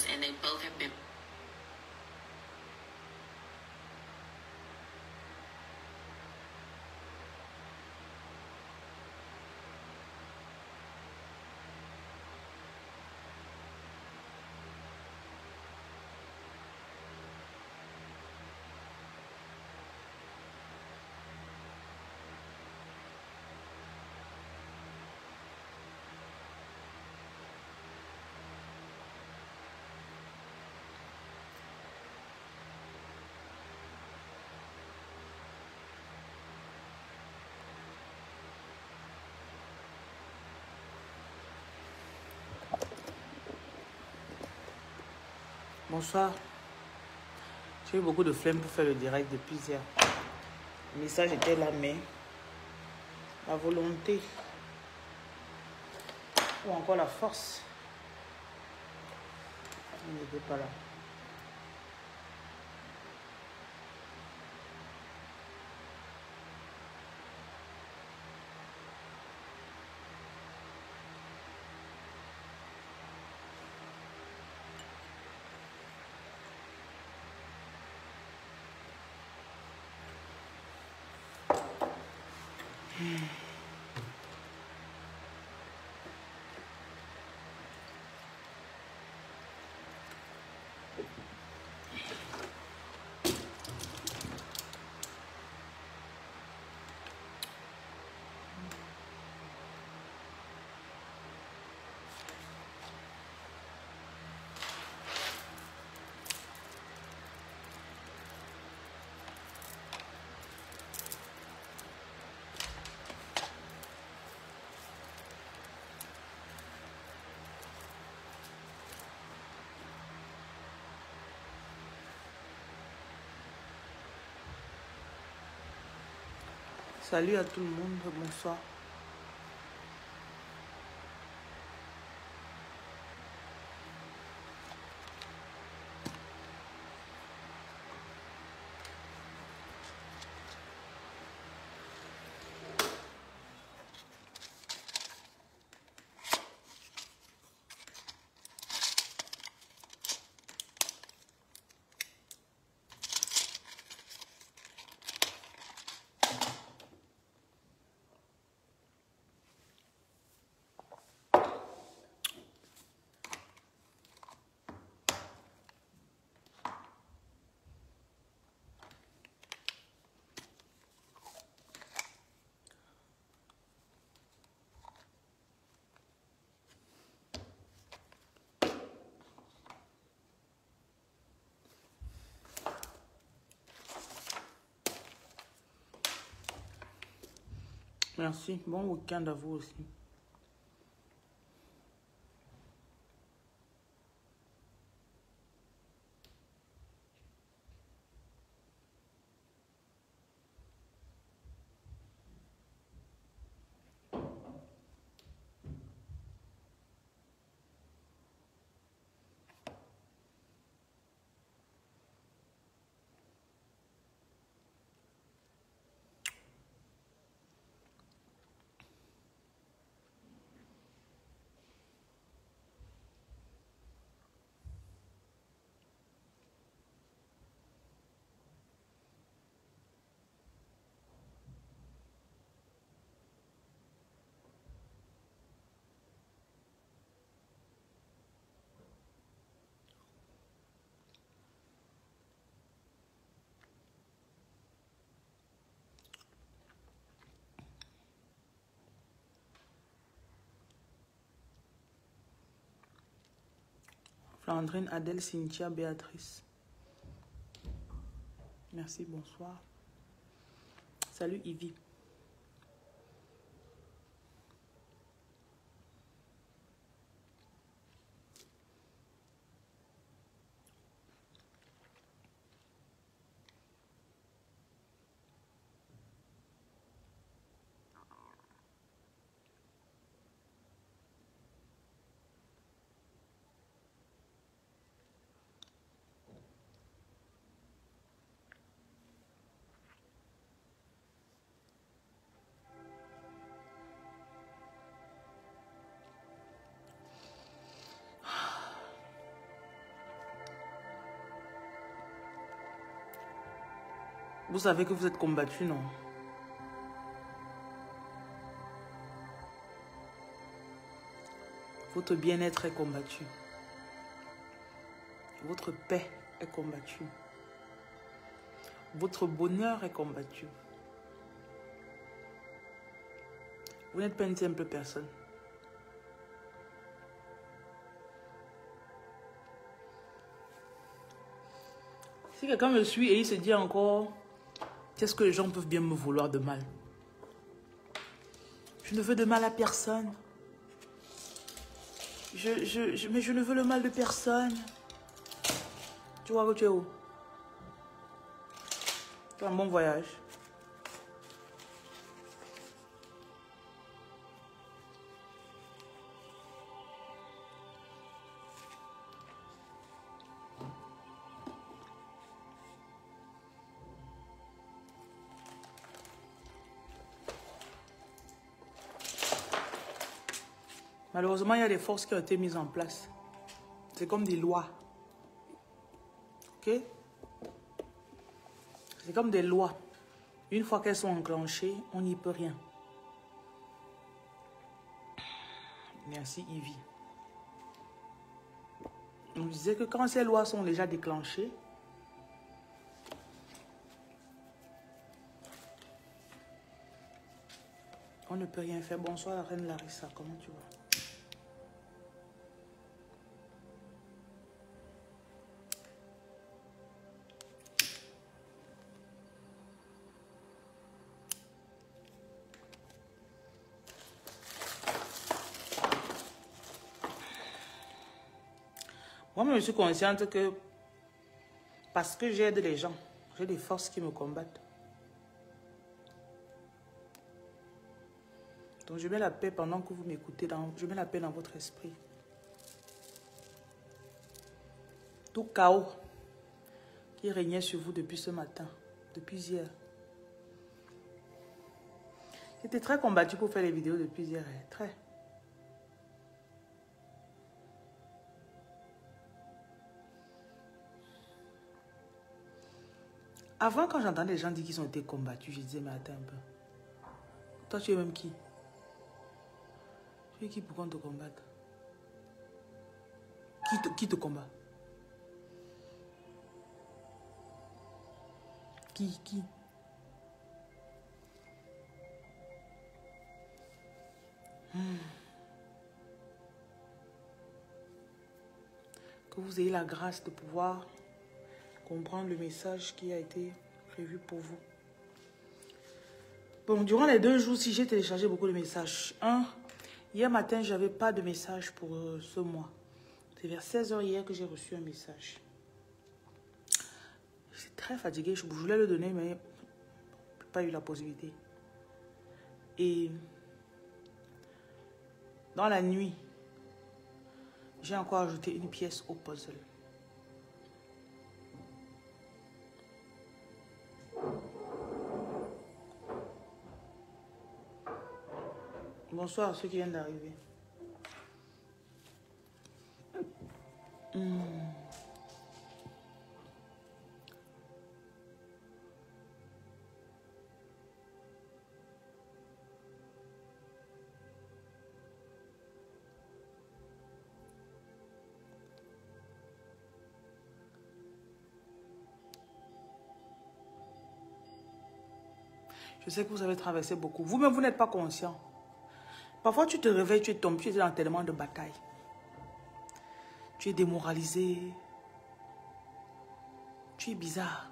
and they both have been. Bonsoir. J'ai eu beaucoup de flemme pour faire le direct depuis hier. Le message était là, mais la volonté ou encore la force n'était pas là. Salut à tout le monde, bonsoir. Merci, bon week-end à vous aussi. Flandrine, Adèle, Cynthia, Béatrice. Merci, bonsoir. Salut Ivy. Vous savez que vous êtes combattu, non? Votre bien-être est combattu. Votre paix est combattue. Votre bonheur est combattu. Vous n'êtes pas une simple personne. Si quelqu'un me suit et il se dit encore, qu'est-ce que les gens peuvent bien me vouloir de mal? Je ne veux de mal à personne. Mais je ne veux le mal de personne. Tu vois que tu es où? Tu as un bon voyage. Malheureusement, il y a des forces qui ont été mises en place. C'est comme des lois. Ok? C'est comme des lois. Une fois qu'elles sont enclenchées, on n'y peut rien. Merci, Yvi. On disait que quand ces lois sont déjà déclenchées, on ne peut rien faire. Bonsoir, la reine Larissa. Comment tu vas? Moi, je suis consciente que parce que j'aide les gens, j'ai des forces qui me combattent. Donc, je mets la paix pendant que vous m'écoutez. Je mets la paix dans votre esprit. Tout chaos qui régnait sur vous depuis ce matin, depuis hier. J'étais très combattu pour faire les vidéos depuis hier. Très. Avant, quand j'entendais les gens dire qu'ils ont été combattus, je disais, mais attends un peu. Toi, tu es même qui? Tu es qui pour qu'on te combatte? Qui te combat? Qui? Que vous ayez la grâce de pouvoir comprendre le message qui a été prévu pour vous. Bon, durant les 2 jours, si j'ai téléchargé beaucoup de messages. Hier matin, je n'avais pas de message pour ce mois. C'est vers 16 h hier que j'ai reçu un message. Je suis très fatiguée. Je voulais le donner, mais je n'ai pas eu la possibilité. Et dans la nuit, j'ai encore ajouté une pièce au puzzle. Bonsoir à ceux qui viennent d'arriver. Je sais que vous avez traversé beaucoup. Vous-même, vous n'êtes pas conscient. Parfois, tu te réveilles, tu es tombé, tu es dans tellement de batailles. Tu es démoralisé. Tu es bizarre.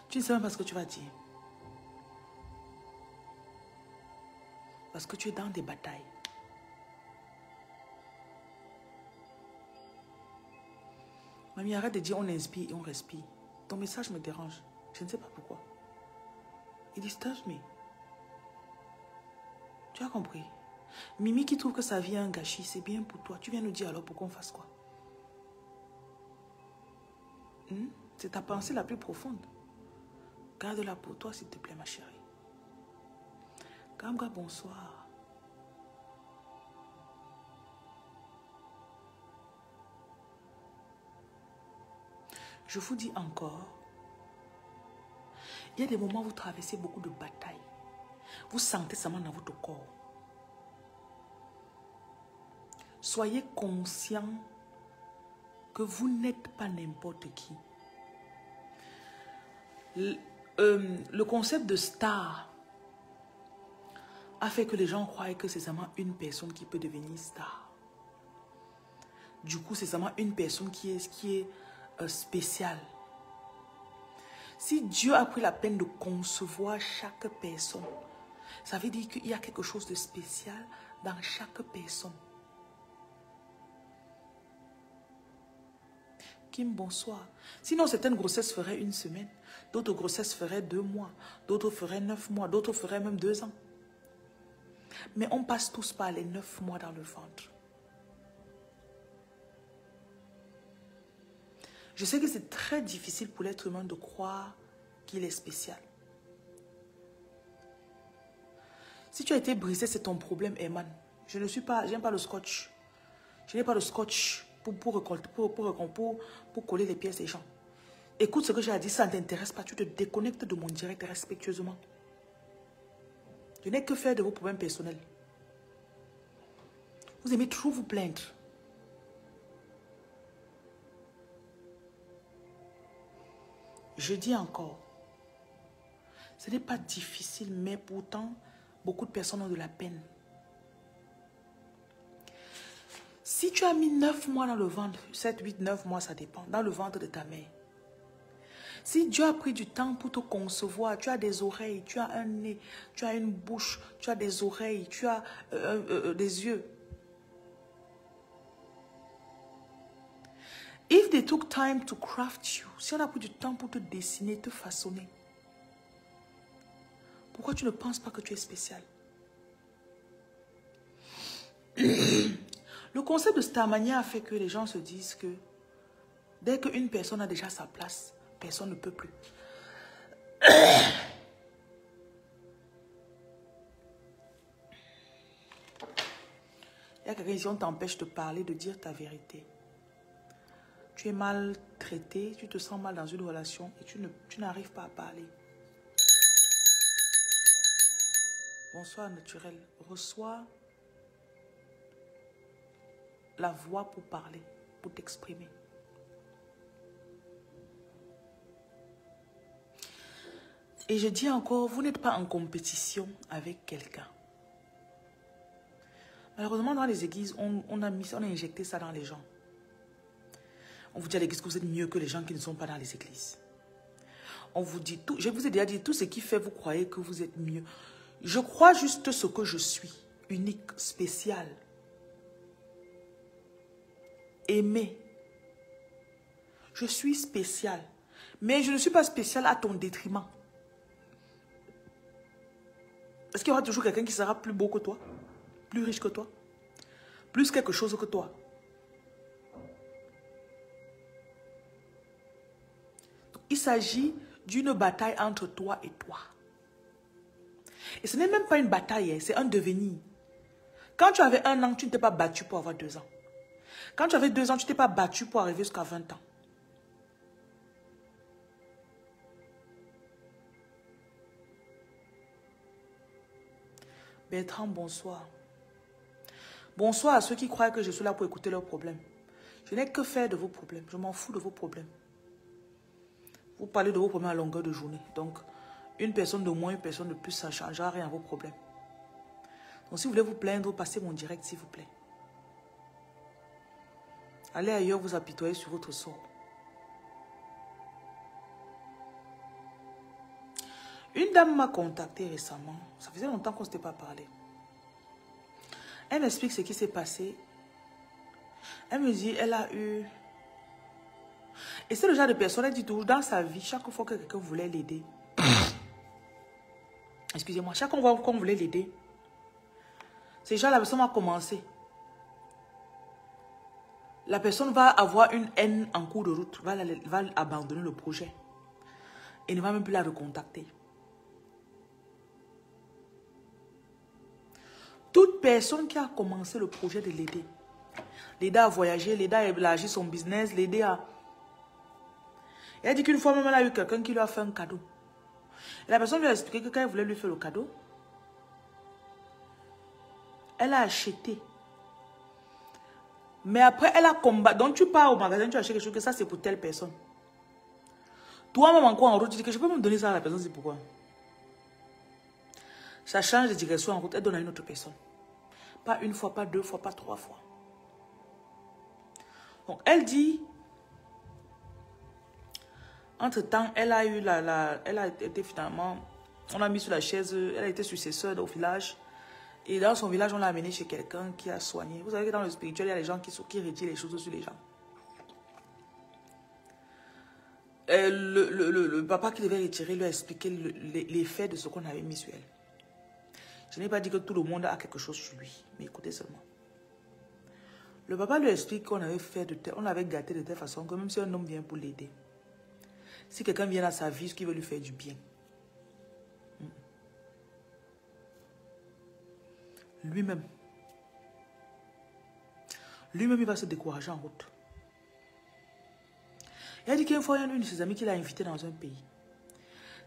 Tu ne sais même pas ce que tu vas dire. Parce que tu es dans des batailles. Mamie, arrête de dire on inspire et on respire. Ton message me dérange. Je ne sais pas pourquoi. It disturbs me. Tu as compris? Mimi qui trouve que sa vie est un gâchis, c'est bien pour toi. Tu viens nous dire alors pour qu'on fasse quoi? C'est ta pensée la plus profonde. Garde-la pour toi, s'il te plaît, ma chérie. Gamga, bonsoir. Je vous dis encore Il y a des moments où vous traversez beaucoup de batailles. Vous sentez ça dans votre corps. Soyez conscient que vous n'êtes pas n'importe qui. Le concept de star a fait que les gens croient que c'est seulement une personne qui peut devenir star. Du coup, c'est seulement une personne qui est spéciale. Si Dieu a pris la peine de concevoir chaque personne, ça veut dire qu'il y a quelque chose de spécial dans chaque personne. Kim, bonsoir. Sinon, certaines grossesses feraient 1 semaine, d'autres grossesses feraient 2 mois, d'autres feraient 9 mois, d'autres feraient même 2 ans. Mais on passe tous par les 9 mois dans le ventre. Je sais que c'est très difficile pour l'être humain de croire qu'il est spécial. Si tu as été brisé, c'est ton problème, Eman. Je n'aime pas le scotch. Je n'ai pas le scotch pour coller les pièces des gens. Écoute ce que j'ai à dire, ça ne t'intéresse pas. Tu te déconnectes de mon direct respectueusement. Je n'ai que faire de vos problèmes personnels. Vous aimez trop vous plaindre. Je dis encore, ce n'est pas difficile, mais pourtant, beaucoup de personnes ont de la peine. Si tu as mis 9 mois dans le ventre, 7, 8, 9 mois, ça dépend, dans le ventre de ta mère. Si Dieu a pris du temps pour te concevoir, tu as des oreilles, tu as un nez, tu as une bouche, tu as des oreilles, tu as des yeux. If they took time to craft you, si on a pris du temps pour te dessiner, te façonner, pourquoi tu ne penses pas que tu es spécial? Le concept de Starmania a fait que les gens se disent que dès qu'une personne a déjà sa place, personne ne peut plus. Il y a quelqu'un ici, on t'empêche de parler, de dire ta vérité. Tu es mal traité, tu te sens mal dans une relation et tu n'arrives pas à parler. Bonsoir naturel. Reçois la voix pour parler, pour t'exprimer. Et je dis encore, vous n'êtes pas en compétition avec quelqu'un. Malheureusement, dans les églises, on a injecté ça dans les gens. On vous dit à l'église que vous êtes mieux que les gens qui ne sont pas dans les églises. On vous dit tout. Je vous ai déjà dit tout ce qui fait vous croyez que vous êtes mieux. Je crois juste ce que je suis. Unique, spécial. Aimé. Je suis spécial. Mais je ne suis pas spécial à ton détriment. Est-ce qu'il y aura toujours quelqu'un qui sera plus beau que toi? Plus riche que toi? Plus quelque chose que toi? Il s'agit d'une bataille entre toi et toi. Et ce n'est même pas une bataille, c'est un devenir. Quand tu avais 1 an, tu ne t'es pas battu pour avoir 2 ans. Quand tu avais 2 ans, tu ne t'es pas battu pour arriver jusqu'à 20 ans. Bertrand, bonsoir. Bonsoir à ceux qui croient que je suis là pour écouter leurs problèmes. Je n'ai que faire de vos problèmes. Je m'en fous de vos problèmes. Vous parlez de vos problèmes à longueur de journée. Donc, une personne de moins, une personne de plus, ça ne changera rien à vos problèmes. Donc, si vous voulez vous plaindre, passez mon direct, s'il vous plaît. Allez ailleurs, vous apitoyer sur votre sort. Une dame m'a contacté récemment. Ça faisait longtemps qu'on ne s'était pas parlé. Elle m'explique ce qui s'est passé. Elle me dit, elle a eu... Et c'est le genre de personne, elle dit toujours, dans sa vie, chaque fois que quelqu'un voulait l'aider, excusez-moi, chaque fois qu'on voulait l'aider, c'est genre la personne va commencer. La personne va avoir une haine en cours de route, va abandonner le projet et ne va même plus la recontacter. Toute personne qui a commencé le projet de l'aider à voyager, l'aider à élargir son business, l'aider à... Elle dit qu'une fois même, elle a eu quelqu'un qui lui a fait un cadeau. Et la personne lui a expliqué que quand elle voulait lui faire le cadeau, elle a acheté. Mais après, elle a combattu. Donc, tu pars au magasin, tu achètes quelque chose, que ça, c'est pour telle personne. Toi-même, encore en route, tu dis que je peux me donner ça à la personne, c'est pourquoi. Ça change de direction en route, elle donne à une autre personne. Pas une fois, pas deux fois, pas trois fois. Donc, elle dit, entre-temps, elle a eu elle a été finalement, on a mis sur la chaise, elle a été successeur au village. Et dans son village, on l'a amené chez quelqu'un qui a soigné. Vous savez que dans le spirituel, il y a des gens qui retirent les choses sur les gens. Le papa qui devait retirer lui a expliqué l'effet de ce qu'on avait mis sur elle. Je n'ai pas dit que tout le monde a quelque chose sur lui, mais écoutez seulement. Le papa lui explique qu'on avait on avait gâté de telle façon que même si un homme vient pour l'aider, si quelqu'un vient dans sa vie, ce qui veut lui faire du bien, lui-même, il va se décourager en route. Il a dit qu'une fois, il y a une de ses amies qui l'a invité dans un pays.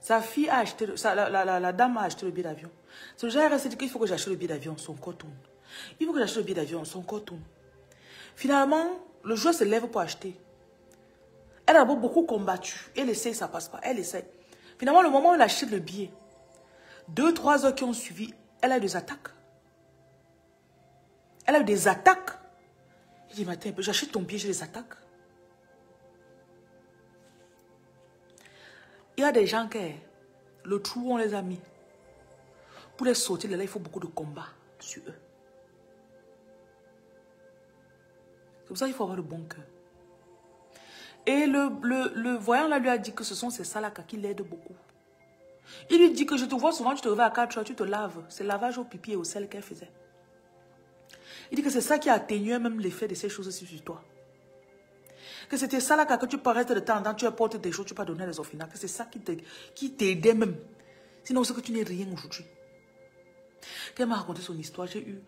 Sa fille a acheté, la dame a acheté le billet d'avion. Ce genre resté dit qu'il faut que j'achète le billet d'avion, son corps tourne. Il faut que j'achète le billet d'avion, son corps tourne. Finalement, le joueur se lève pour acheter. Elle a beaucoup combattu. Elle essaie, ça passe pas. Elle essaie. Finalement, le moment où elle achète le billet, 2-3 heures qui ont suivi, elle a eu des attaques. Elle a eu des attaques. Il dit, matin, j'achète ton billet, j'ai des attaques. Il y a des gens qui, le trou, on les a mis. Pour les sortir de là, il faut beaucoup de combats sur eux. C'est pour ça qu'il faut avoir le bon cœur. Et le voyant là lui a dit que ce sont ces salakas qui l'aident beaucoup. Il lui dit que je te vois souvent, tu te réveilles à 4 heures, tu te laves. C'est lavage au pipi et au sel qu'elle faisait. Il dit que c'est ça qui a atténué même l'effet de ces choses-ci sur toi. Que c'était ça là que tu paraissais de temps en temps, tu apportes des choses, tu peux donner les orphelins. Que c'est ça qui t'aidait même. Sinon, c'est que tu n'es rien aujourd'hui. Quand elle m'a raconté son histoire, j'ai eu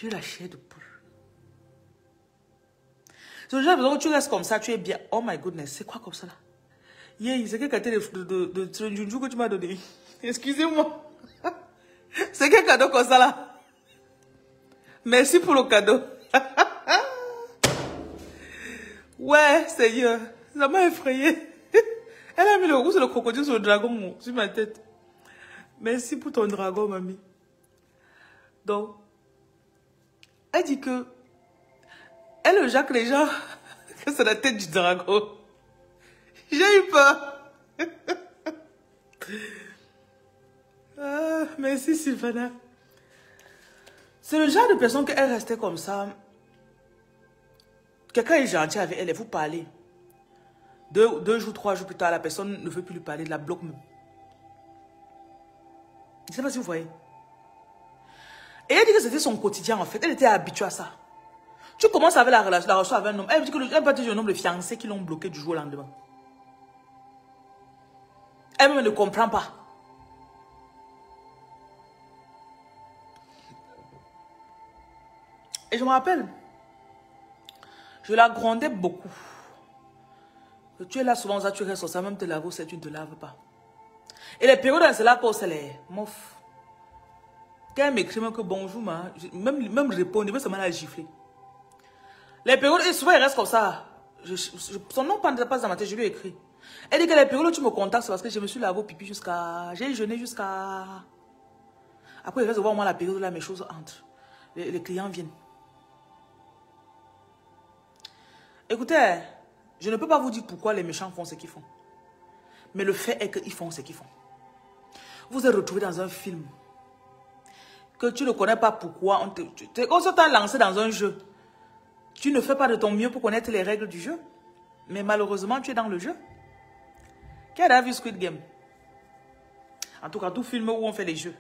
la chair de poule. C'est déjà besoin que tu restes comme ça, tu es bien. Oh my goodness, c'est quoi comme ça là? Yeah, c'est quel cadeau de Junju que tu m'as donné? Excusez-moi. C'est quel cadeau comme ça là? Merci pour le cadeau. Ouais, Seigneur, ça m'a effrayé. Elle a mis le rouge sur le crocodile sur le dragon sur ma tête. Merci pour ton dragon, mamie. Donc, elle dit que elle le jacque les gens que c'est la tête du dragon. J'ai eu peur. Ah, merci Sylvana. C'est le genre de personne qu'elle restait comme ça. Quelqu'un est gentil avec elle et vous parlez. 2 jours, 3 jours plus tard, la personne ne veut plus lui parler, la bloque même. Je ne sais pas si vous voyez. Et elle dit que c'était son quotidien en fait. Elle était habituée à ça. Tu commences avec la relation avec un homme. Elle dit que elle va dire un homme, le fiancé qui l'ont bloqué du jour au lendemain. Elle-même ne comprend pas. Et je me rappelle, je la grondais beaucoup. Tu es là souvent, ça, tu restes sur ça, même te laver, c'est tu ne te laves pas. Et les périodes, c'est là pour c'est les mof. Quand elle m'écrit même que bonjour, même répondre, même ça m'a giflé. Les périodes, et souvent, elle reste comme ça. Son nom ne passe dans ma tête, je lui ai écrit. Elle dit que les périodes où tu me contactes, c'est parce que je me suis lavé au pipi jusqu'à... J'ai jeûné jusqu'à... Après, il reste de voir moi la période où là, mes choses entrent. Les clients viennent. Écoutez, je ne peux pas vous dire pourquoi les méchants font ce qu'ils font. Mais le fait est qu'ils font ce qu'ils font. Vous êtes retrouvé dans un film que tu ne connais pas pourquoi. On t'a lancé dans un jeu. Tu ne fais pas de ton mieux pour connaître les règles du jeu. Mais malheureusement, tu es dans le jeu. Qui a vu Squid Game? En tout cas, tout film où on fait les jeux.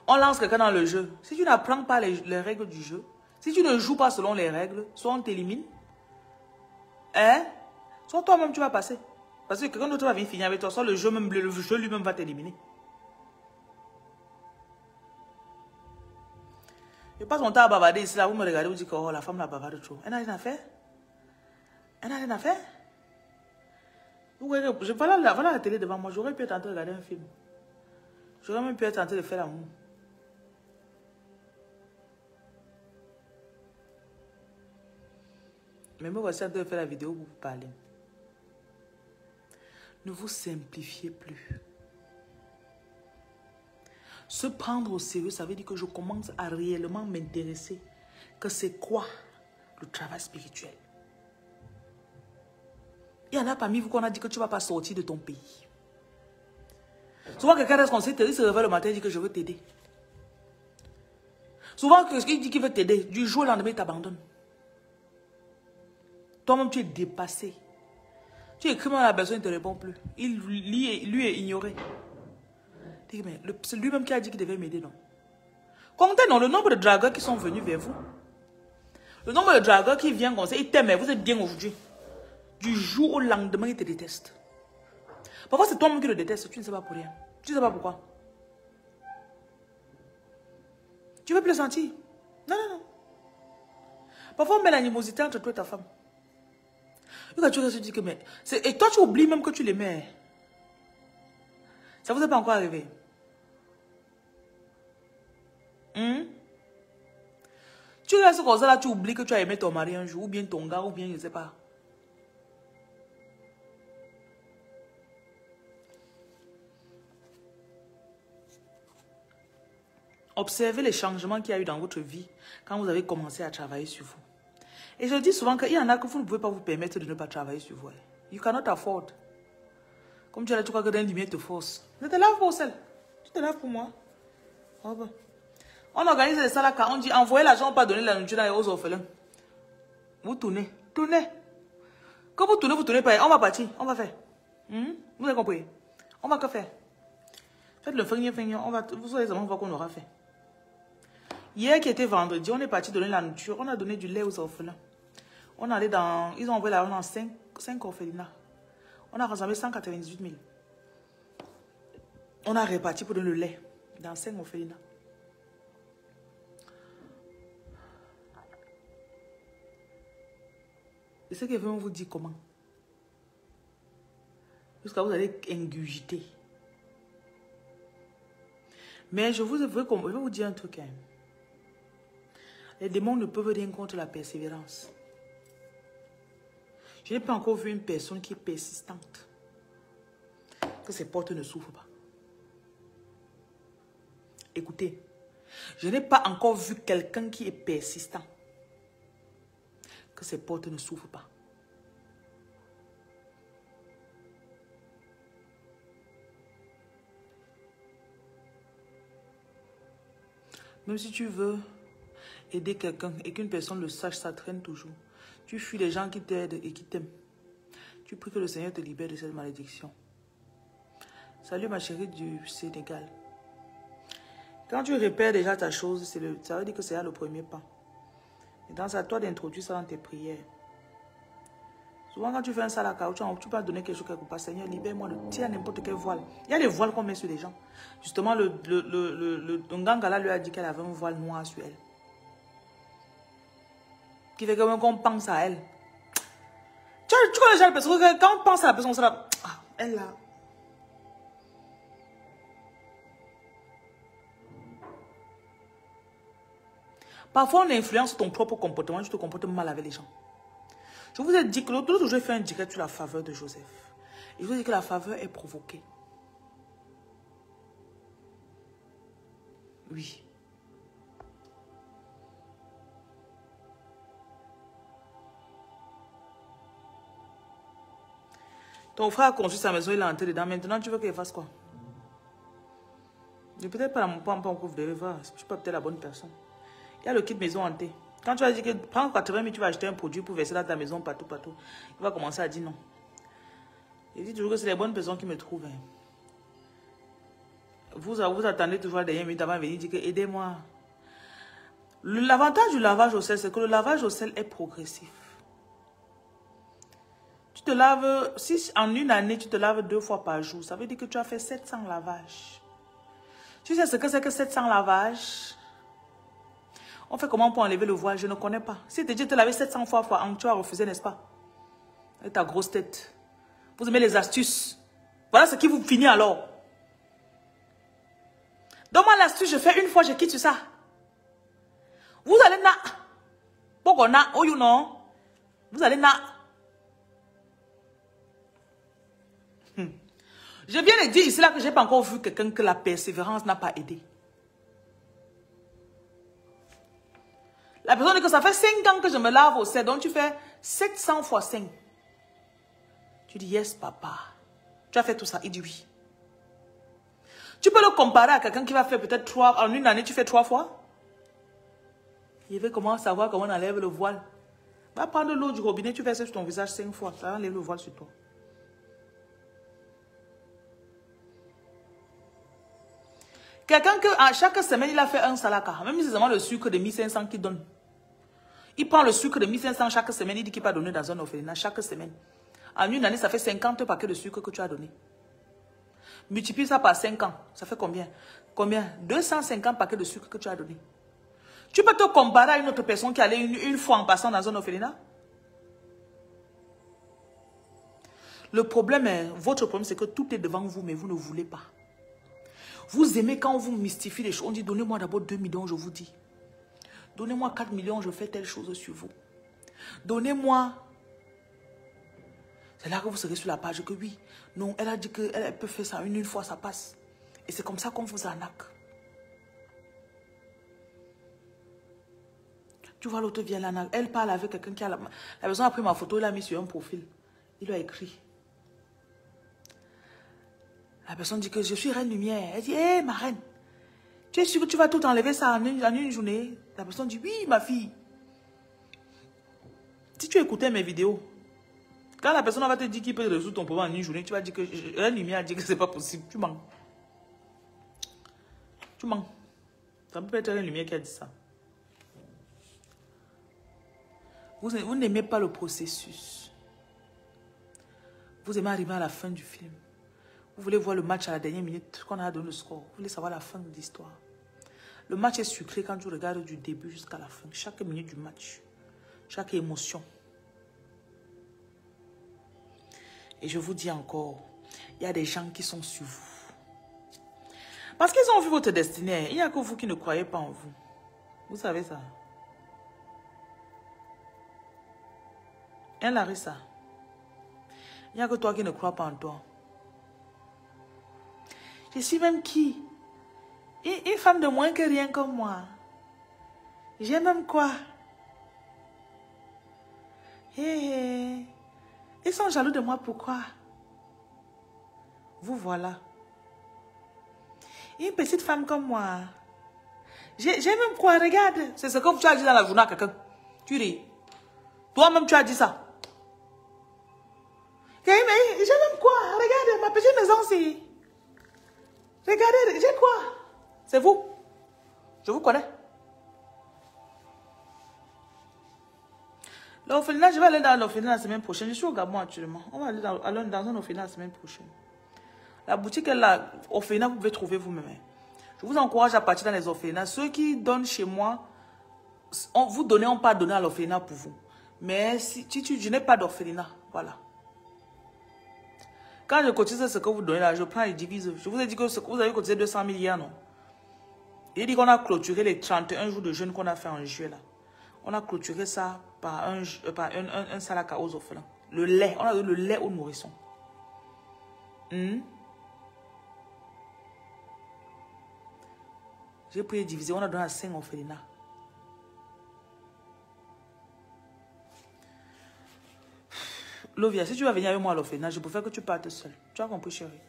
On lance quelqu'un dans le jeu. Si tu n'apprends pas les règles du jeu, si tu ne joues pas selon les règles, soit on t'élimine, hein, soit toi-même tu vas passer. Parce que quelqu'un d'autre va venir finir avec toi, soit le jeu lui-même va t'éliminer. Je passe mon temps à bavarder ici, là, vous me regardez, vous dites que oh, la femme la bavarde trop. Elle n'a rien à faire. Elle n'a rien à faire. Voilà la télé devant moi. J'aurais pu être en train de regarder un film. J'aurais même pu être en train de faire l'amour. Mais me voici en train de faire la vidéo pour vous parler. Ne vous simplifiez plus. Se prendre au sérieux, ça veut dire que je commence à réellement m'intéresser que c'est quoi le travail spirituel. Il y en a parmi vous qu'on a dit que tu ne vas pas sortir de ton pays. Souvent, quelqu'un reste conseillé, il se réveille le matin et dit que je veux t'aider. Souvent, il dit qu'il veut t'aider. Du jour au lendemain, il t'abandonne. Toi-même, tu es dépassé. Tu écris même à la personne, il ne te répond plus. Lui est ignoré. C'est lui-même qui a dit qu'il devait m'aider, non? Comptez, non, le nombre de dragueurs qui sont venus vers vous. Le nombre de dragueurs qui viennent comme ça, ils t'aiment, vous êtes bien aujourd'hui. Du jour au lendemain, ils te détestent. Parfois, c'est toi-même qui le détestes, tu ne sais pas pour rien. Tu ne sais pas pourquoi. Tu veux plus le sentir? Non, non, non. Parfois, on met l'animosité entre toi et ta femme. Et quand tu restes, tu dis que, mais... Et toi, tu oublies même que tu l'aimais. Ça ne vous est pas encore arrivé? Tu restes comme ça, là, tu oublies que tu as aimé ton mari un jour, ou bien ton gars, ou bien, je ne sais pas. Observez les changements qu'il y a eu dans votre vie quand vous avez commencé à travailler sur vous. Et je dis souvent qu'il y en a que vous ne pouvez pas vous permettre de ne pas travailler sur vous. You cannot afford. Comme tu as dit, tu crois que d'un lumière te force. Ne te lave pas au sel. Tu te laves pour moi. Oh ben. On organise les salles on dit envoyez l'argent, pas donner la nourriture aux orphelins. Vous tournez. Tournez. Quand vous tournez pas. On va partir. On va faire. Vous avez compris? On va que faire? Faites le feignon. On va, vous allez voir qu'on aura fait. Hier qui était vendredi, on est parti donner la nourriture. On a donné du lait aux orphelins. On allait dans... Ils ont envoyé l'argent dans 5 orphelinats. On a rassemblé 198 000. On a réparti pour donner le lait dans 5 orphelinats. Et ce que je veux vous dire comment. Jusqu'à vous allez ingurgiter. Mais je veux vous dire un truc quand même. Les démons ne peuvent rien contre la persévérance. Je n'ai pas encore vu une personne qui est persistante. Que ses portes ne s'ouvrent pas. Écoutez, je n'ai pas encore vu quelqu'un qui est persistant. Que ses portes ne s'ouvrent pas. Même si tu veux aider quelqu'un et qu'une personne le sache, ça traîne toujours. Tu fuis les gens qui t'aident et qui t'aiment. Tu pries que le Seigneur te libère de cette malédiction. Salut ma chérie du Sénégal. Quand tu repères déjà ta chose, ça veut dire que c'est là le premier pas. Et dans à toi d'introduire ça dans tes prières. Souvent quand tu fais un salaka, tu peux donner quelque chose quelque part. Seigneur, libère-moi de tirer n'importe quel voile. Il y a les voiles qu'on met sur les gens. Justement, le Ngangala lui a dit qu'elle avait un voile noir sur elle. Qui fait que même qu'on pense à elle. Tu connais déjà la personne, quand on pense à la personne, ça va... Ah, elle là. Parfois, on influence ton propre comportement, tu te comportes mal avec les gens. Je vous ai dit que l'autre jour, j'ai fait un direct sur la faveur de Joseph. Et je vous ai dit que la faveur est provoquée. Oui. Ton frère a construit sa maison, il est entré dedans. Maintenant, tu veux qu'il fasse quoi? Peut-être pas encore, vous devez voir. Je ne suis pas peut-être la bonne personne. Il y a le kit maison hanté. Quand tu vas dire que prends 80 000, tu vas acheter un produit pour verser dans ta maison partout. Il va commencer à dire non. Il dit toujours que c'est les bonnes personnes qui me trouvent. Hein. Vous attendez toujours la dernière minute avant de venir dire que aidez-moi. L'avantage du lavage au sel, c'est que le lavage au sel est progressif. Tu te laves, si en une année tu te laves 2 fois par jour, ça veut dire que tu as fait 700 lavages. Tu sais ce que c'est que 700 lavages? On fait comment pour enlever le voile? Je ne connais pas. Si tu te lavé 700 fois, tu as refusé, n'est-ce pas? Avec ta grosse tête. Vous aimez les astuces. Voilà ce qui vous finit alors. Donne-moi l'astuce, je fais une fois, je quitte sur ça. Vous allez na. Pourquoi na? Oh you know. Vous allez na. Je viens de dire ici là que je n'ai pas encore vu quelqu'un que la persévérance n'a pas aidé. La personne dit que ça fait 5 ans que je me lave au sel, donc tu fais 700 fois 5. Tu dis yes papa. Tu as fait tout ça, il dit oui. Tu peux le comparer à quelqu'un qui va faire peut-être 3, en une année tu fais 3 fois. Il veut comment savoir comment on enlève le voile. Va prendre l'eau du robinet, tu fais ça sur ton visage 5 fois, ça enlève le voile sur toi. Quelqu'un que à chaque semaine, il a fait un salaka. Même si c'est seulement le sucre de 1500 qu'il donne. Il prend le sucre de 1500 chaque semaine, il dit qu'il va donner dans un orphelinat chaque semaine. En une année, ça fait 50 paquets de sucre que tu as donné. Multiplie ça par 5 ans. Ça fait combien? Combien? 250 paquets de sucre que tu as donné. Tu peux te comparer à une autre personne qui allait une fois en passant dans un orphelinat? Le problème est, votre problème c'est que tout est devant vous, mais vous ne voulez pas. Vous aimez quand on vous mystifie les choses. On dit, donnez-moi d'abord 2 millions, je vous dis. Donnez-moi 4 millions, je fais telle chose sur vous. Donnez-moi. C'est là que vous serez sur la page que oui. Non, elle a dit qu'elle peut faire ça une fois, ça passe. Et c'est comme ça qu'on vous arnaque. Tu vois, l'autre vient là, elle parle avec quelqu'un qui a la personne a pris ma photo, il l'a mis sur un profil. Il lui a écrit. La personne dit que je suis reine lumière. Elle dit, hé, ma reine, tu es sûre que tu vas tout enlever ça en une journée? La personne dit, oui, ma fille. Si tu écoutais mes vidéos, quand la personne va te dire qu'il peut résoudre ton problème en une journée, tu vas dire que reine lumière a dit que c'est pas possible. Tu mens. Tu mens. Ça peut être reine lumière qui a dit ça. Vous n'aimez pas le processus. Vous aimez arriver à la fin du film. Vous voulez voir le match à la dernière minute, qu'on a donné le score. Vous voulez savoir la fin de l'histoire. Le match est sucré quand tu regardes du début jusqu'à la fin. Chaque minute du match. Chaque émotion. Et je vous dis encore, il y a des gens qui sont sur vous. Parce qu'ils ont vu votre destinée. Il n'y a que vous qui ne croyez pas en vous. Vous savez ça. Hein, Larissa? Il n'y a que toi qui ne crois pas en toi. Je suis même qui? Une femme de moins que rien comme moi. J'ai même quoi? Hey, ils sont jaloux de moi, pourquoi? Vous voilà. Une petite femme comme moi. J'ai même quoi? Regarde. C'est ce que tu as dit dans la journée à quelqu'un. Tu ris. Toi-même, tu as dit ça. J'ai même quoi? Regarde, ma petite maison, c'est... Regardez, j'ai quoi? C'est vous. Je vous connais. L'orphelinat, je vais aller dans l'orphelinat la semaine prochaine. Je suis au Gabon actuellement. On va aller dans un orphelinat la semaine prochaine. La boutique est là. Orphelinat, vous pouvez trouver vous-même. Je vous encourage à partir dans les orphelinats. Ceux qui donnent chez moi, vous donnez, on pas donner à l'orphelinat pour vous. Mais si je n'ai pas d'orphelinat, voilà. Quand je cotise ce que vous donnez là, je prends et divise. Je vous ai dit que vous avez cotisé 200 000 hier, non? Il dit qu'on a clôturé les 31 jours de jeûne qu'on a fait en juillet là. On a clôturé ça par un salaka aux orphelins. Le lait, on a donné le lait aux nourrissons. J'ai pris et divisé, on a donné à 5 orphelinats. Lovia, si tu vas venir avec moi à l'orphelinat, je préfère que tu partes seul. Tu as compris, chérie?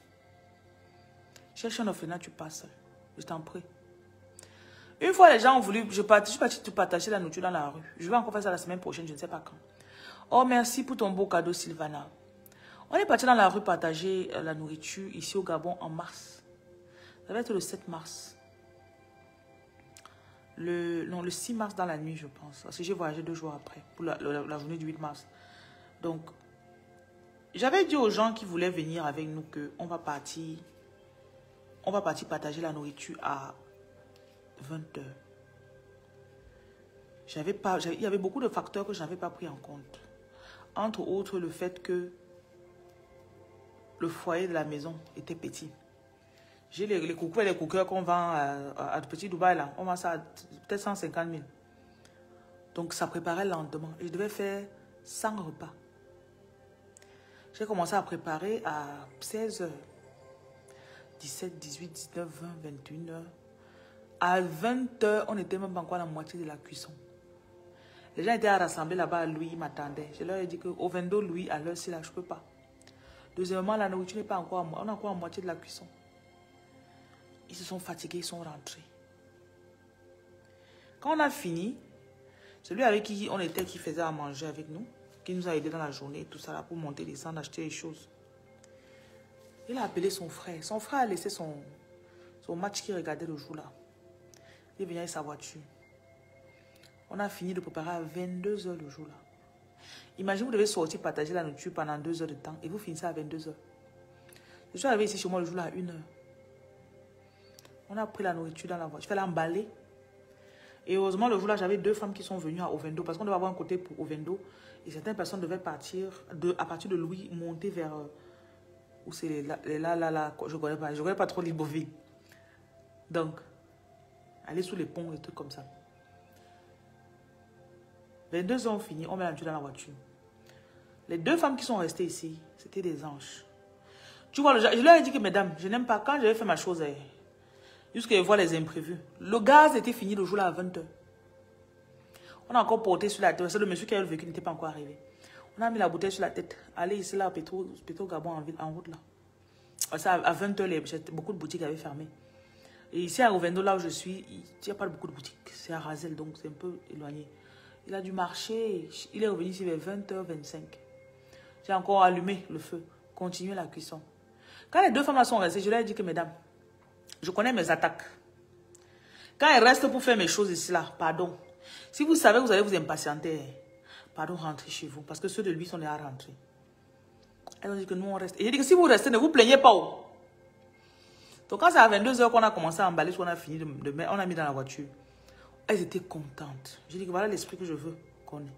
Cherche un orphelinat, tu pars seul. Je t'en prie. Une fois, les gens ont voulu... Je suis partie te partager la nourriture dans la rue. Je vais encore faire ça la semaine prochaine, je ne sais pas quand. Oh, merci pour ton beau cadeau, Sylvana. On est parti dans la rue partager la nourriture ici au Gabon en mars. Ça va être le 7 mars. Le 6 mars dans la nuit, je pense. Parce que j'ai voyagé 2 jours après, pour la journée du 8 mars. Donc, j'avais dit aux gens qui voulaient venir avec nous qu'on va partir partager la nourriture à 20h. Il y avait beaucoup de facteurs que je n'avais pas pris en compte. Entre autres, le fait que le foyer de la maison était petit. J'ai les coucous et les cookers qu'on vend à Petit Dubaï, là. On vend ça à peut-être 150 000. Donc, ça préparait lentement. Et je devais faire 100 repas. J'ai commencé à préparer à 16 h. 17, 18, 19, 20, 21 h. À 20 h, on n'était même pas encore à la moitié de la cuisson. Les gens étaient rassemblés là-bas, Louis, ils m'attendaient. Je leur ai dit qu'au 22, Louis, à l'heure, c'est là, je ne peux pas. Deuxièmement, la nourriture n'est pas encore, on est encore à moitié de la cuisson. Ils se sont fatigués, ils sont rentrés. Quand on a fini, celui avec qui on était, qui faisait à manger avec nous, qui nous a aidés dans la journée, tout ça là, pour monter les cendres, acheter les choses. Il a appelé son frère. Son frère a laissé son match qu'il regardait le jour là. Il est venu avec sa voiture. On a fini de préparer à 22 h le jour là. Imaginez, vous devez sortir partager la nourriture pendant 2 heures de temps et vous finissez à 22 h. Je suis arrivé ici chez moi le jour là à 1 h. On a pris la nourriture dans la voiture. Je fais l'emballer. Et heureusement, le jour là, j'avais 2 femmes qui sont venues à Ovendo parce qu'on devait avoir un côté pour Ovendo. Et certaines personnes devaient partir à partir de Louis, monter vers où c'est là, je ne connais pas trop Libreville. Donc, aller sous les ponts et trucs comme ça. 22 h ont fini, on met la nourriture dans la voiture. Les 2 femmes qui sont restées ici, c'était des anges. Tu vois, je leur ai dit que mesdames, je n'aime pas quand j'avais fait ma chose, jusqu'à voir les imprévus. Le gaz était fini le jour là à 20 h. On a encore porté sur la tête. Le monsieur qui avait le véhicule n'était pas encore arrivé. On a mis la bouteille sur la tête. Allez ici là, Pétro Gabon en ville, en route là. À 20 h, beaucoup de boutiques avaient fermé. Et ici à Ovendo, là où je suis, il n'y a pas beaucoup de boutiques. C'est à Razel, donc c'est un peu éloigné. Il a dû marcher. Il est revenu ici vers 20 h 25. J'ai encore allumé le feu. Continuer la cuisson. Quand les 2 femmes là sont restées, je leur ai dit que mesdames, je connais mes attaques. Quand elles restent pour faire mes choses ici là, pardon. Si vous savez que vous allez vous impatienter, pardon, rentrez chez vous. Parce que ceux de lui sont déjà rentrés. Elles ont dit que nous on reste. Et j'ai dit que si vous restez, ne vous plaignez pas. Donc quand c'est à 22 h qu'on a commencé à emballer, on a fini de mettre, on a mis dans la voiture. Elles étaient contentes. J'ai dit que voilà l'esprit que je veux qu'on ait.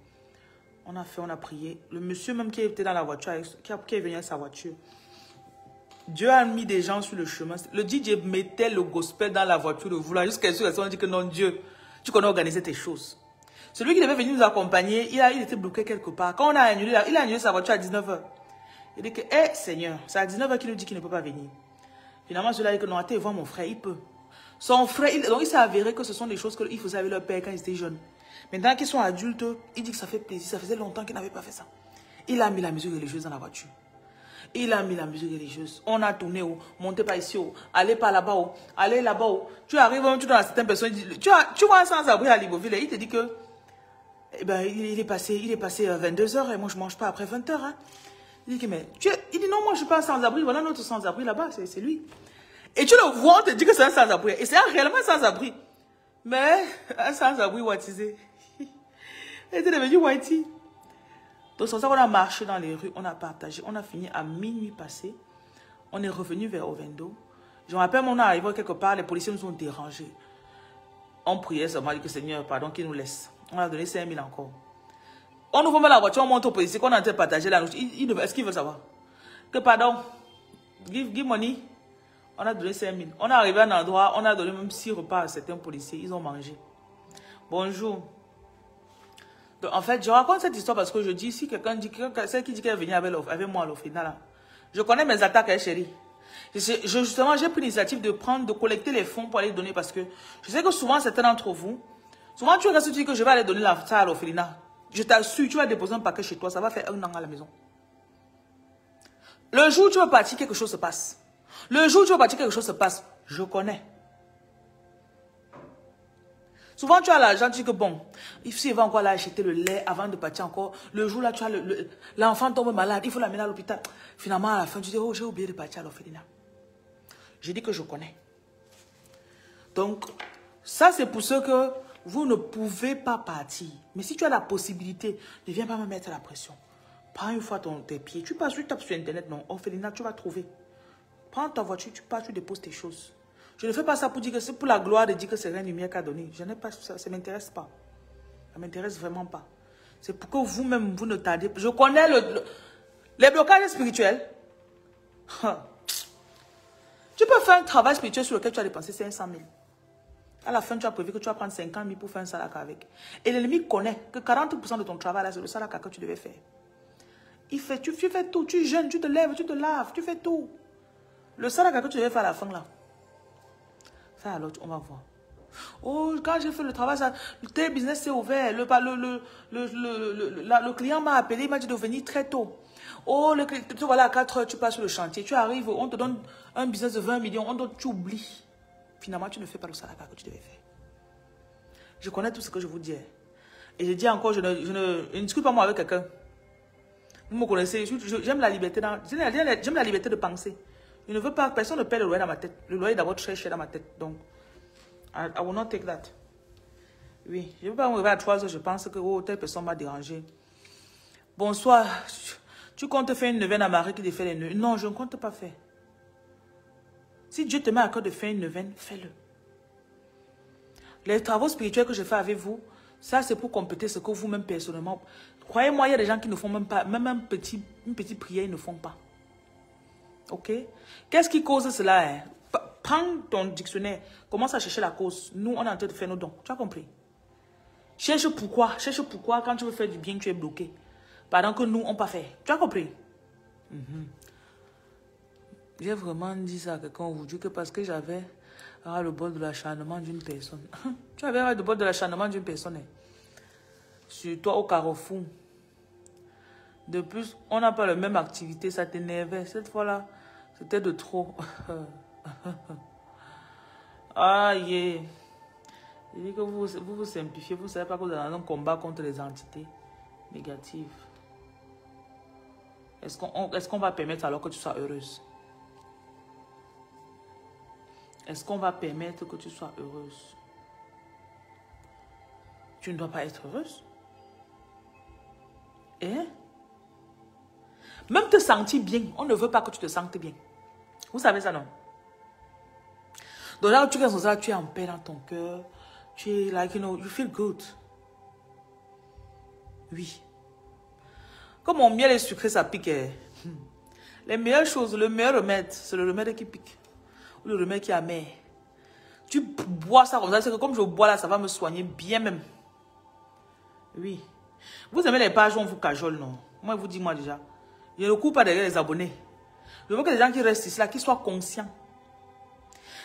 On a fait, on a prié. Le monsieur même qui était dans la voiture, qui est venu avec sa voiture. Dieu a mis des gens sur le chemin. Le DJ mettait le gospel dans la voiture de vous là. Jusqu'à ce qu'on dit que non, Dieu, tu connais organiser tes choses. Celui qui devait venir nous accompagner, il était bloqué quelque part. Quand on a annulé, il a annulé sa voiture à 19 h. Il dit que, hé Seigneur, c'est à 19 h qu'il nous dit qu'il ne peut pas venir. Finalement, celui-là dit que non, attends, voir mon frère, il peut. Son frère, donc il s'est avéré que ce sont des choses qu'il faisait avec leur père quand ils étaient jeunes. Maintenant qu'ils sont adultes, il dit que ça fait plaisir. Ça faisait longtemps qu'il n'avait pas fait ça. Il a mis la musique religieuse dans la voiture. Il a mis la musique religieuse. On a tourné, montez pas ici, allez pas là-bas, allez là-bas. Tu arrives, tu donnes à certaines personnes, tu vois un sans-abri à Libreville, il te dit que eh ben, il est passé 22 h et moi je mange pas après 20 h. Hein. Il dit que mais il dit non, moi je suis pas un sans-abri, voilà notre sans-abri là-bas, c'est lui. Et tu le vois, on te dit que c'est un sans-abri. Et c'est réellement un sans-abri. Mais un sans-abri ouatisé. Il était devenu ouati. Donc c'est pour ça qu'on a marché dans les rues, on a partagé, on a fini à minuit passé. On est revenu vers Ovendo. Je me rappelle, on est arrivé quelque part, les policiers nous ont dérangés. On priait seulement, on dit que Seigneur, pardon, qu'il nous laisse. On a donné 5 000 encore. On ouvre la voiture, on monte aux policiers, qu'on est en train de partager la nourriture. Est-ce qu'ils veulent savoir? Que pardon, give money. On a donné 5 000. On est arrivé à un endroit, on a donné même 6 repas à certains policiers. Ils ont mangé. Bonjour. Donc, en fait, je raconte cette histoire parce que je dis, si quelqu'un dit, celle qui dit qu'elle est venue avec moi à l'Ofrina, là, je connais mes attaques, chérie. Justement, j'ai pris l'initiative de collecter les fonds pour aller donner parce que je sais que souvent, certains d'entre vous, souvent tu restes, tu dis que je vais aller donner ça à l'Ofrina. Je t'assure, tu vas déposer un paquet chez toi, ça va faire 1 an à la maison. Le jour où tu vas partir, quelque chose se passe. Le jour où tu vas partir, quelque chose se passe. Je connais. Souvent, tu as l'argent, tu dis que bon, il va encore aller acheter le lait avant de partir encore. Le jour là, tu as l'enfant tombe malade, il faut l'amener à l'hôpital. Finalement, à la fin, tu dis, oh, j'ai oublié de partir à l'orphelinat. J'ai dit que je connais. Donc, ça, c'est pour ceux que vous ne pouvez pas partir. Mais si tu as la possibilité, ne viens pas me mettre la pression. Prends une fois tes pieds. Tu passes, tu tapes sur Internet, non, orphelinat, tu vas trouver. Prends ta voiture, tu pars, tu déposes tes choses. Je ne fais pas ça pour dire que c'est pour la gloire de dire que c'est rien lumière qu'a donné. Je n'ai pas ça, ça ne m'intéresse pas. Ça ne m'intéresse vraiment pas. C'est pour que vous-même, vous ne tardez pas. Je connais les blocages spirituels. Tu peux faire un travail spirituel sur lequel tu as dépensé 500 000. À la fin, tu as prévu que tu vas prendre 50 000 pour faire un salaka avec. Et l'ennemi connaît que 40% de ton travail, là, c'est le salaka que tu devais faire. Tu fais tout. Tu jeûnes, tu te lèves, tu te laves, tu fais tout. Le salaka que tu devais faire à la fin, là. Fais alors, on va voir. Oh, quand j'ai fait le travail, tel business s'est ouvert. Le client m'a appelé, il m'a dit de venir très tôt. Oh, tu voilà, à 4 heures, tu passes sur le chantier. Tu arrives, on te donne un business de 20 millions, tu oublies. Finalement, tu ne fais pas le salaka que tu devais faire. Je connais tout ce que je vous dis. Et je dis encore, je ne discute pas moi avec quelqu'un. Vous me connaissez, j'aime la liberté, j'aime la liberté de penser. Je ne veux pas, personne ne paie le loyer dans ma tête. Le loyer est d'abord très cher dans ma tête. Donc, I will not take that. Oui, je ne veux pas me réveiller à 3 heures, je pense que oh, telle personne m'a dérangé. Bonsoir, tu comptes faire une neuvaine à Marie qui défait les nœuds? Non, je ne compte pas faire. Si Dieu te met à cœur de faire une neuvaine, fais-le. Les travaux spirituels que je fais avec vous, ça c'est pour compléter ce que vous-même personnellement. Croyez-moi, il y a des gens qui ne font même pas, même une petite prière, ils ne font pas. Ok? Qu'est-ce qui cause cela? Hein? Prends ton dictionnaire, commence à chercher la cause. Nous, on est en train de faire nos dons. Tu as compris? Cherche pourquoi quand tu veux faire du bien, tu es bloqué. Pendant que nous, on n'a pas fait. Tu as compris? J'ai vraiment dit ça à quelqu'un aujourd'hui que parce que j'avais le bol de l'acharnement d'une personne. Tu avais le bol de l'acharnement d'une personne. Hein? Sur toi au carrefour. De plus, on n'a pas la même activité, ça t'énervait. Cette fois-là, c'était de trop. Ah, yeah. Je dis que vous simplifiez, vous ne savez pas que vous êtes dans un combat contre les entités négatives. Est-ce qu'on va permettre alors que tu sois heureuse? Est-ce qu'on va permettre que tu sois heureuse? Tu ne dois pas être heureuse. Hein? Même te sentir bien, on ne veut pas que tu te sentes bien. Vous savez ça, non? Donc là, tu es ça, tu es en paix dans ton cœur. Tu es like, you feel good. Oui. Comme mon miel est sucré, ça pique. Les meilleures choses, le meilleur remède, c'est le remède qui pique. Ou le remède qui est amer. Tu bois ça comme ça, c'est que comme je bois là, ça va me soigner bien même. Oui. Vous aimez les pages où on vous cajole, non? Moi, je vous dis, moi déjà. Je ne cours pas derrière les abonnés. Je veux que les gens qui restent ici là, qu'ils soient conscients.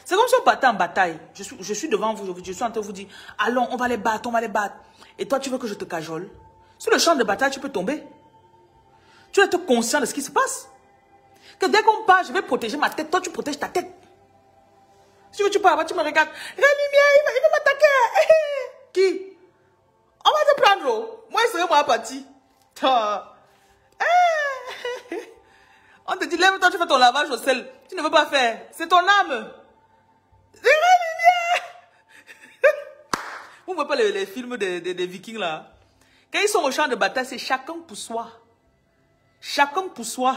C'est comme si on battait en bataille. Je suis devant vous, je suis en train de vous dire, allons, on va les battre, on va les battre. Et toi, tu veux que je te cajole? Sur le champ de bataille, tu peux tomber. Tu dois être conscient de ce qui se passe. Que dès qu'on part, je vais protéger ma tête, toi tu protèges ta tête. Si tu pars, tu me regardes. Rémi, il va m'attaquer. Qui? On va te prendre. Moi, il serait moi parti. On te dit, lève-toi, tu fais ton lavage au sel. Tu ne veux pas faire. C'est ton âme. Vous ne voyez pas les films des Vikings là? Quand ils sont au champ de bataille, c'est chacun pour soi. Chacun pour soi.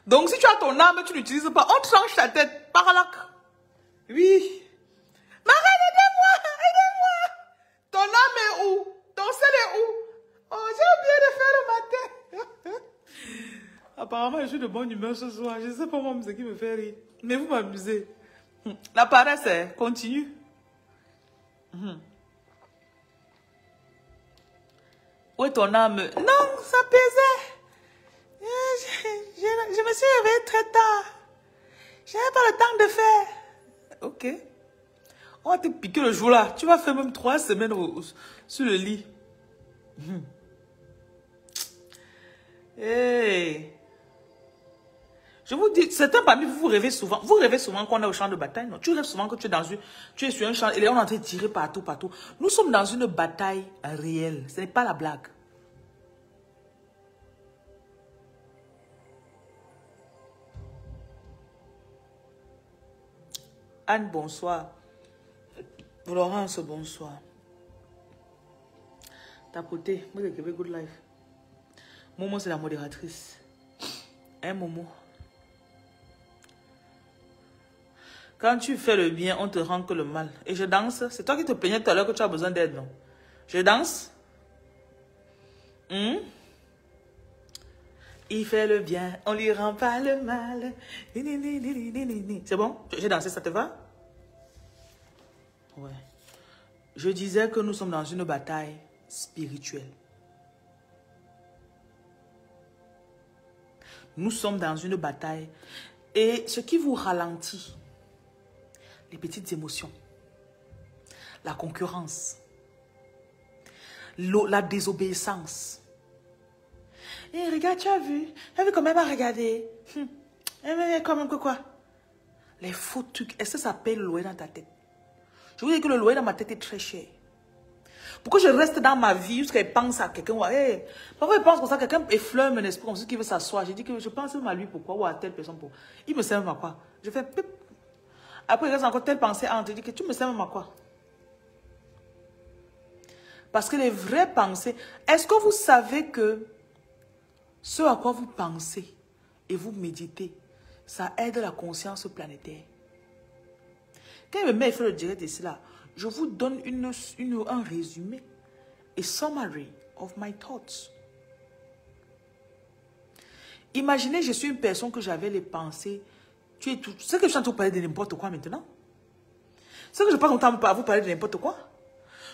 Donc si tu as ton âme, tu n'utilises pas. On tranche ta tête par là. Oui. Marie, aidez-moi. Ton âme est où? Ton sel est où? Oh, j'ai oublié de faire le matin. Apparemment, je suis de bonne humeur ce soir. Je ne sais pas moi ce qui me fait rire. Mais vous m'amusez. La paresse, continue. Où est ton âme? Non, ça pesait. Je me suis réveillée très tard. Je n'avais pas le temps de faire. Ok. On va te piquer le jour là. Tu vas faire même 3 semaines sur le lit. Hey. Je vous dis, certains parmi vous, vous rêvez souvent. Vous rêvez souvent qu'on est au champ de bataille. Non, tu rêves souvent que tu es sur un champ et on est en train de tirer partout, partout. Nous sommes dans une bataille réelle. Ce n'est pas la blague. Anne, bonsoir. Laurence, bonsoir. Tapoter, moi, c'est Good Life. Momo, c'est la modératrice. Hein, Momo? Quand tu fais le bien, on te rend que le mal. Et je danse. C'est toi qui te plaignais tout à l'heure que tu as besoin d'aide, non? Je danse. Il fait le bien, on lui rend pas le mal. C'est bon? J'ai dansé, ça te va? Ouais. Je disais que nous sommes dans une bataille spirituelle. Nous sommes dans une bataille. Et ce qui vous ralentit, les petites émotions, la concurrence, la désobéissance. Et regarde, tu as vu comment elle m'a regardé. Quand même que quoi? Les faux trucs. Est-ce que ça paye le loyer dans ta tête? Je vous dis que le loyer dans ma tête est très cher. Pourquoi je reste dans ma vie jusqu'à pense à quelqu'un? Parfois, il pense comme ça, quelqu'un effleure mon esprit comme ça qu'il veut s'asseoir. J'ai dit que je pense même à lui pourquoi ou à telle personne pour. Il me sert même à quoi? Je fais pip. Après, il reste encore telle pensée entre. Je dis que tu me sers même à quoi? Parce que les vraies pensées. Est-ce que vous savez que ce à quoi vous pensez et vous méditez, ça aide la conscience planétaire? Quand il me met, il fait le direct ici là. Je vous donne un résumé, a summary of my thoughts. Imaginez, je suis une personne que j'avais les pensées. Tu es tout. C'est que je suis en train de parler de n'importe quoi maintenant. C'est que je passe mon temps à vous parler de n'importe quoi.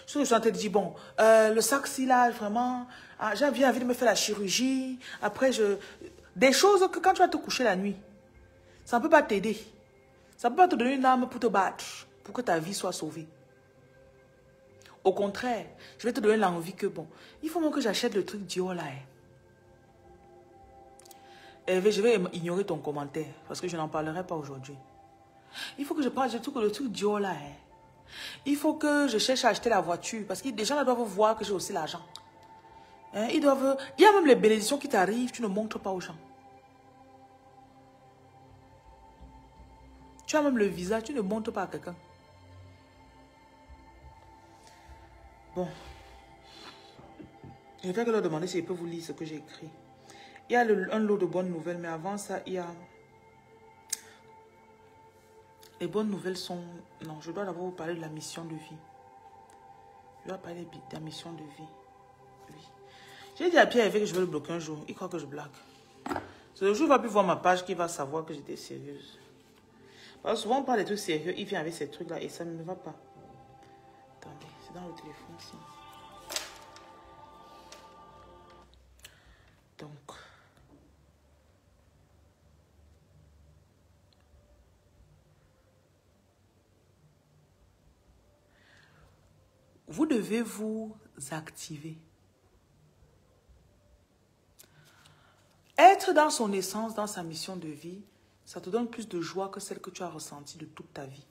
C'est que je suis en train de dire, bon, le sac-ci là, vraiment, j'ai envie de me faire la chirurgie. Après, des choses que quand tu vas te coucher la nuit, ça ne peut pas t'aider. Ça ne peut pas te donner une arme pour te battre, pour que ta vie soit sauvée. Au contraire, je vais te donner l'envie que, bon, il faut même que j'achète le truc Dior là. Hervé, je vais ignorer ton commentaire, parce que je n'en parlerai pas aujourd'hui. Il faut que je parle du truc, le truc Dior là. Il faut que je cherche à acheter la voiture, parce que les gens doivent voir que j'ai aussi l'argent. Il y a même les bénédictions qui t'arrivent, tu ne montres pas aux gens. Tu as même le visage, tu ne montres pas à quelqu'un. Bon. Je vais leur demander si je peux vous lire ce que j'ai écrit. Il y a un lot de bonnes nouvelles, mais avant ça, il y a... Les bonnes nouvelles sont... Non, je dois d'abord vous parler de la mission de vie. Je dois parler de la mission de vie. Oui. J'ai dit à Pierre que je vais le bloquer un jour. Il croit que je blague. C'est le jour où il va plus voir ma page qu'il va savoir que j'étais sérieuse. Parce que souvent on parle des trucs sérieux, il vient avec ces trucs-là et ça ne va pas. Attendez, c'est dans le téléphone ici. Donc... Vous devez vous activer. Être dans son essence, dans sa mission de vie, ça te donne plus de joie que celle que tu as ressentie de toute ta vie.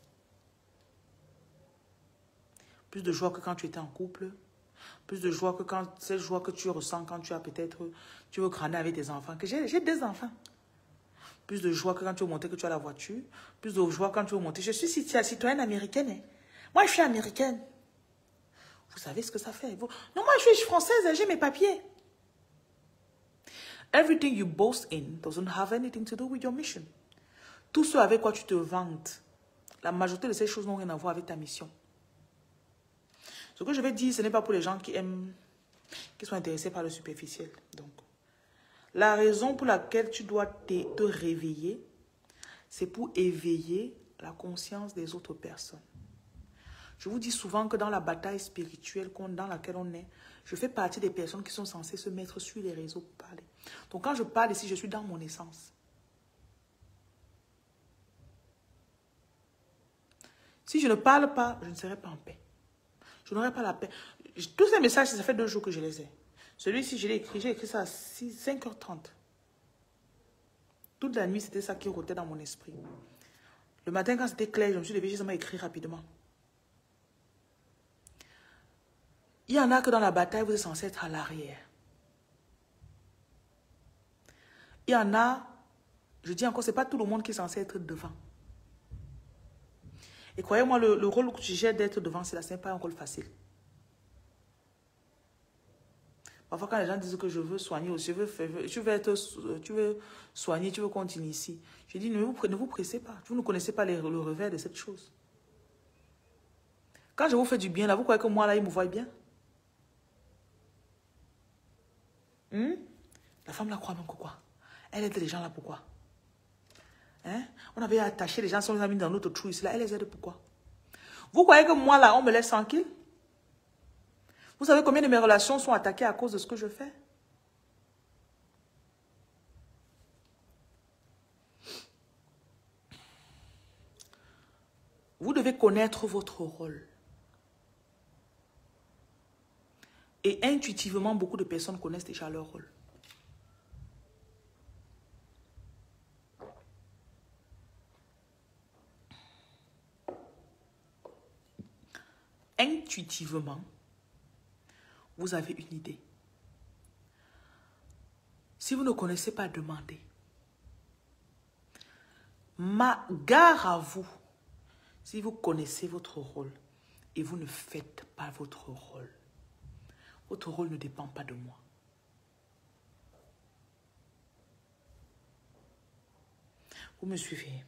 Plus de joie que quand tu étais en couple. Plus de joie que quand cette joie que tu ressens quand tu as peut-être, tu veux crâner avec tes enfants. Que j'ai des enfants. Plus de joie que quand tu veux monter que tu as la voiture. Plus de joie quand tu veux monter. Je suis citoyenne américaine. Hein. Moi, je suis américaine. Vous savez ce que ça fait? Vous... Non, moi, je suis française, j'ai mes papiers. Everything you boast in doesn't have anything to do with your mission. Tout ce avec quoi tu te vantes, la majorité de ces choses n'ont rien à voir avec ta mission. Ce que je vais dire, ce n'est pas pour les gens qui aiment, qui sont intéressés par le superficiel. Donc, la raison pour laquelle tu dois te réveiller, c'est pour éveiller la conscience des autres personnes. Je vous dis souvent que dans la bataille spirituelle dans laquelle on est, je fais partie des personnes qui sont censées se mettre sur les réseaux pour parler. Donc quand je parle ici, je suis dans mon essence. Si je ne parle pas, je ne serai pas en paix. Je n'aurai pas la paix. Tous ces messages, ça fait 2 jours que je les ai. Celui-ci, j'ai écrit ça à 5h30. Toute la nuit, c'était ça qui rôtait dans mon esprit. Le matin, quand c'était clair, je me suis levée, j'ai seulement écrit rapidement. Il y en a que dans la bataille, vous êtes censé être à l'arrière. Il y en a, je dis encore, ce n'est pas tout le monde qui est censé être devant. Et croyez-moi, le rôle que tu gères d'être devant, ce n'est pas un rôle facile. Parfois, quand les gens disent que je veux soigner, tu veux soigner, tu veux continuer ici. Je dis, ne vous pressez pas. Vous ne connaissez pas le revers de cette chose. Quand je vous fais du bien, là, vous croyez que moi, là, il me voit bien? La femme, là, croit même que quoi? Elle aide les gens là, pourquoi? Hein? On avait attaché les gens, on les a mis dans notre trou ici, là. Elle les aide pourquoi? Vous croyez que moi, là, on me laisse tranquille? Vous savez combien de mes relations sont attaquées à cause de ce que je fais? Vous devez connaître votre rôle. Et intuitivement, beaucoup de personnes connaissent déjà leur rôle. Intuitivement, vous avez une idée. Si vous ne connaissez pas, demandez. Ma gare à vous, si vous connaissez votre rôle et vous ne faites pas votre rôle ne dépend pas de moi. Vous me suivez?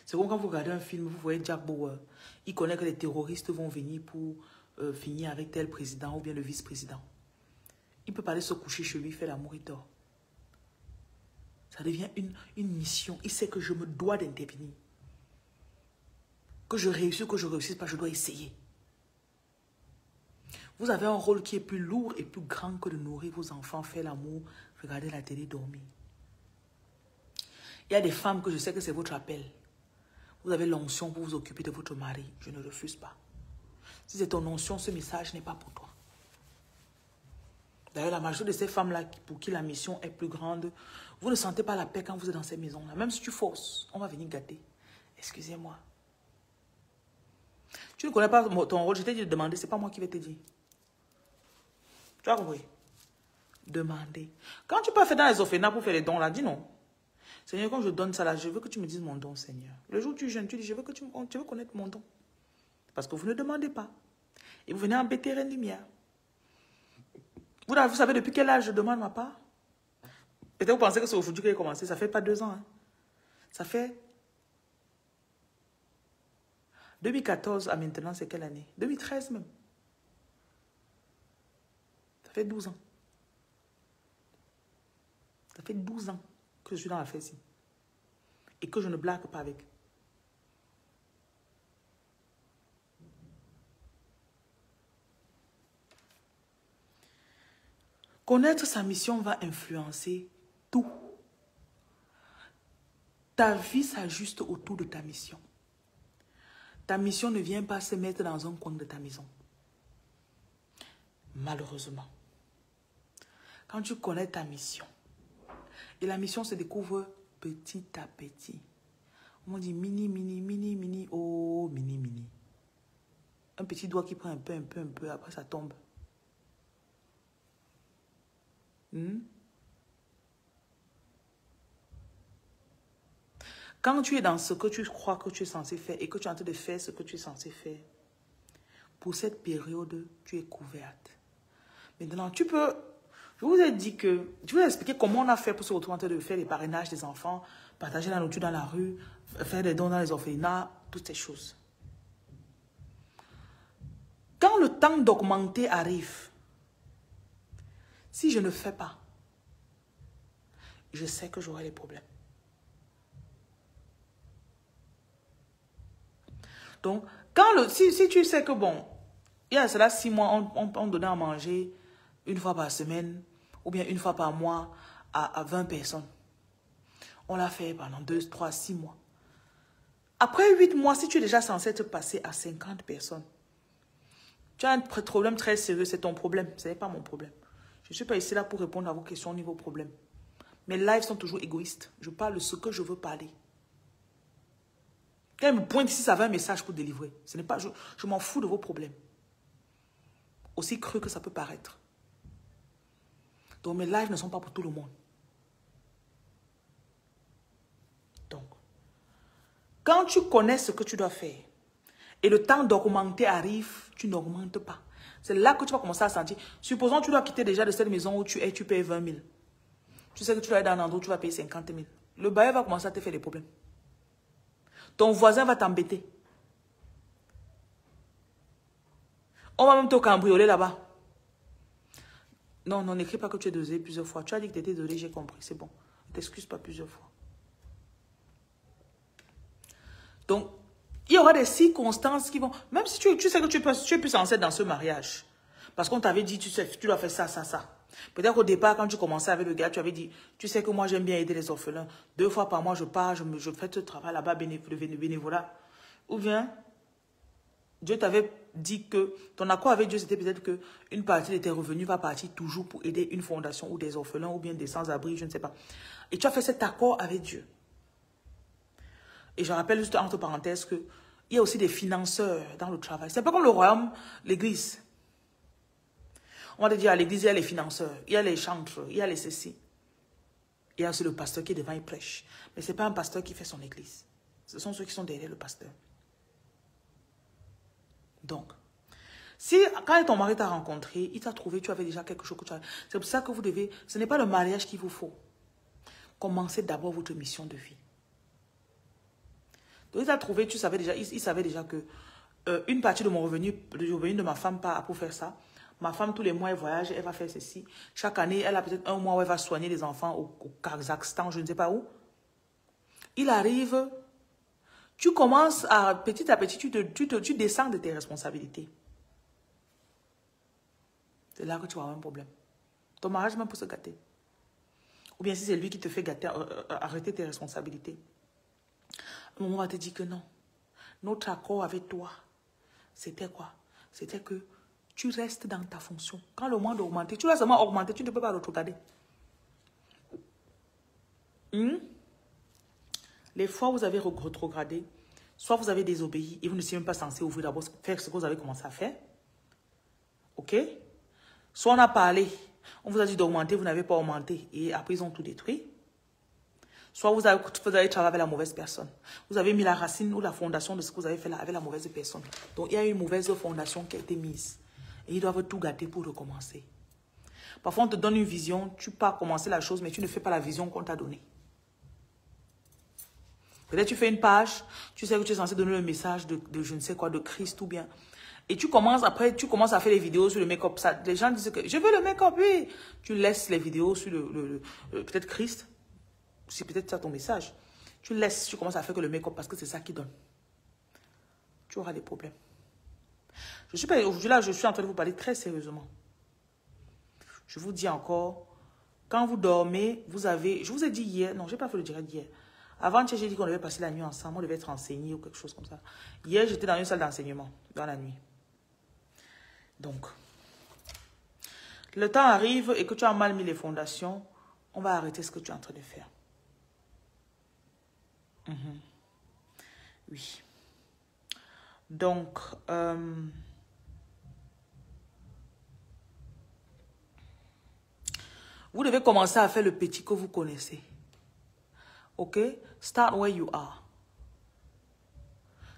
C'est comme quand vous regardez un film, vous voyez Jack Bauer. Il connaît que les terroristes vont venir pour finir avec tel président ou bien le vice-président. Il peut pas aller se coucher chez lui, faire l'amour et dort. Ça devient une mission. Il sait que je me dois d'intervenir. Que je réussisse ou que je ne réussisse pas, je dois essayer. Vous avez un rôle qui est plus lourd et plus grand que de nourrir vos enfants, faire l'amour, regarder la télé, dormir. Il y a des femmes que je sais que c'est votre appel. Vous avez l'onction pour vous occuper de votre mari. Je ne refuse pas. Si c'est ton onction, ce message n'est pas pour toi. D'ailleurs, la majorité de ces femmes-là, pour qui la mission est plus grande, vous ne sentez pas la paix quand vous êtes dans ces maisons-là. Même si tu forces, on va venir gâter. Excusez-moi. Tu ne connais pas ton rôle, je t'ai dit de demander, ce n'est pas moi qui vais te dire. Tu as compris? Demander. Quand tu peux faire dans les orphelinats pour faire les dons, là, dis non. Seigneur, quand je donne ça là, je veux que tu me dises mon don, Seigneur. Le jour où tu jeûnes, tu dis, je veux connaître mon don. Parce que vous ne demandez pas. Et vous venez embêter Reine Lumière. Vous savez depuis quel âge je demande ma part? Peut-être vous pensez que c'est aujourd'hui que j'ai commencé. Ça fait pas 2 ans. Hein. Ça fait 2014 à maintenant, c'est quelle année? 2013 même. Ça fait 12 ans. Ça fait 12 ans que je suis dans la fête ici. Et que je ne blague pas avec. Connaître sa mission va influencer tout. Ta vie s'ajuste autour de ta mission. Ta mission ne vient pas se mettre dans un coin de ta maison. Malheureusement. Quand tu connais ta mission, et la mission se découvre petit à petit. On dit mini, oh, mini. Un petit doigt qui prend un peu, après ça tombe. Quand tu es dans ce que tu crois que tu es censé faire et que tu es en train de faire ce que tu es censé faire, pour cette période, tu es couverte. Maintenant, tu peux... Je vous ai dit que... Je vous ai expliqué comment on a fait pour se retrouver en train de faire les parrainages des enfants, partager la nourriture dans la rue, faire des dons dans les orphelinats, toutes ces choses. Quand le temps d'augmenter arrive, si je ne fais pas, je sais que j'aurai des problèmes. Donc, si tu sais que bon, il y a cela 6 mois, on donnait à manger une fois par semaine ou bien une fois par mois à 20 personnes. On l'a fait pendant 2, 3, 6 mois. Après 8 mois, si tu es déjà censé te passer à 50 personnes, tu as un problème très sérieux, c'est ton problème, ce n'est pas mon problème. Je ne suis pas ici là pour répondre à vos questions au niveau problème. Mes lives sont toujours égoïstes. Je parle de ce que je veux parler. Quand elle me pointe ici, ça va un message pour délivrer. Ce n'est pas, je m'en fous de vos problèmes. Aussi cru que ça peut paraître. Donc mes lives ne sont pas pour tout le monde. Donc, quand tu connais ce que tu dois faire et le temps d'augmenter arrive, tu n'augmentes pas. C'est là que tu vas commencer à sentir. Supposons que tu dois quitter déjà de cette maison où tu es, tu payes 20 000. Tu sais que tu dois aller dans un endroit où tu vas payer 50 000. Le bailleur va commencer à te faire des problèmes. Ton voisin va t'embêter. On va même te cambrioler là-bas. Non, non, n'écris pas que tu es désolé plusieurs fois. Tu as dit que tu étais désolé, j'ai compris, c'est bon. Ne t'excuse pas plusieurs fois. Donc, il y aura des circonstances qui vont... Même si tu sais que tu es plus censé dans ce mariage. Parce qu'on t'avait dit, tu sais, tu dois faire ça, ça, ça. Peut-être qu'au départ, quand tu commençais avec le gars, tu avais dit, tu sais que moi, j'aime bien aider les orphelins. 2 fois par mois, je pars, je fais ce travail là-bas, le bénévolat. Ou bien, Dieu t'avait dit que ton accord avec Dieu, c'était peut-être qu'une partie de tes revenus va partir toujours pour aider une fondation ou des orphelins ou bien des sans-abri, je ne sais pas. Et tu as fait cet accord avec Dieu. Et je rappelle juste entre parenthèses qu'il y a aussi des financeurs dans le travail. C'est pas comme le royaume, l'église. On va te dire, à l'église, il y a les financeurs, il y a les chantres, il y a les ceci. Il y a aussi le pasteur qui est devant, il prêche. Mais ce n'est pas un pasteur qui fait son église. Ce sont ceux qui sont derrière le pasteur. Donc, si quand ton mari t'a rencontré, il t'a trouvé, tu avais déjà quelque chose que tu as... C'est pour ça que vous devez... Ce n'est pas le mariage qu'il vous faut. Commencez d'abord votre mission de vie. Donc, il t'a trouvé, tu savais déjà, il savait déjà que une partie de mon revenu, le revenu de ma femme part pour faire ça. Ma femme, tous les mois, elle voyage, elle va faire ceci. Chaque année, elle a peut-être un mois où elle va soigner les enfants au Kazakhstan, je ne sais pas où. Il arrive, tu commences à petit, tu descends de tes responsabilités. C'est là que tu vas avoir un problème. Ton mariage même peut se gâter. Ou bien si c'est lui qui te fait gâter, arrêter tes responsabilités. À un moment, on va te dire que non. Notre accord avec toi, c'était quoi? C'était que tu restes dans ta fonction. Quand le monde augmente, tu vas seulement augmenter, tu ne peux pas retarder. Les fois où vous avez rétrogradé, soit vous avez désobéi et vous ne serez même pas censé ouvrir d'abord faire ce que vous avez commencé à faire. Ok? Soit on a parlé, on vous a dit d'augmenter, vous n'avez pas augmenté et après ils ont tout détruit. Soit vous avez travaillé avec la mauvaise personne. Vous avez mis la racine ou la fondation de ce que vous avez fait là avec la mauvaise personne. Donc il y a une mauvaise fondation qui a été mise. Et ils doivent tout gâter pour recommencer. Parfois, on te donne une vision, tu pars commencer la chose, mais tu ne fais pas la vision qu'on t'a donnée. Peut-être tu fais une page, tu sais que tu es censé donner le message de je ne sais quoi, de Christ ou bien. Et tu commences, après, tu commences à faire les vidéos sur le make-up. Les gens disent que je veux le make-up, oui. Tu laisses les vidéos sur peut-être Christ. C'est peut-être ça ton message. Tu laisses, tu commences à faire que le make-up parce que c'est ça qui donne. Tu auras des problèmes. Aujourd'hui, là, je suis en train de vous parler très sérieusement. Je vous dis encore, quand vous dormez, vous avez... Je vous ai dit hier, non, je n'ai pas fait le direct hier. Avant, j'ai dit qu'on devait passer la nuit ensemble, on devait être enseigné ou quelque chose comme ça. Hier, j'étais dans une salle d'enseignement, dans la nuit. Donc, le temps arrive et que tu as mal mis les fondations, on va arrêter ce que tu es en train de faire. Oui. Donc, vous devez commencer à faire le petit que vous connaissez. Ok? Start where you are.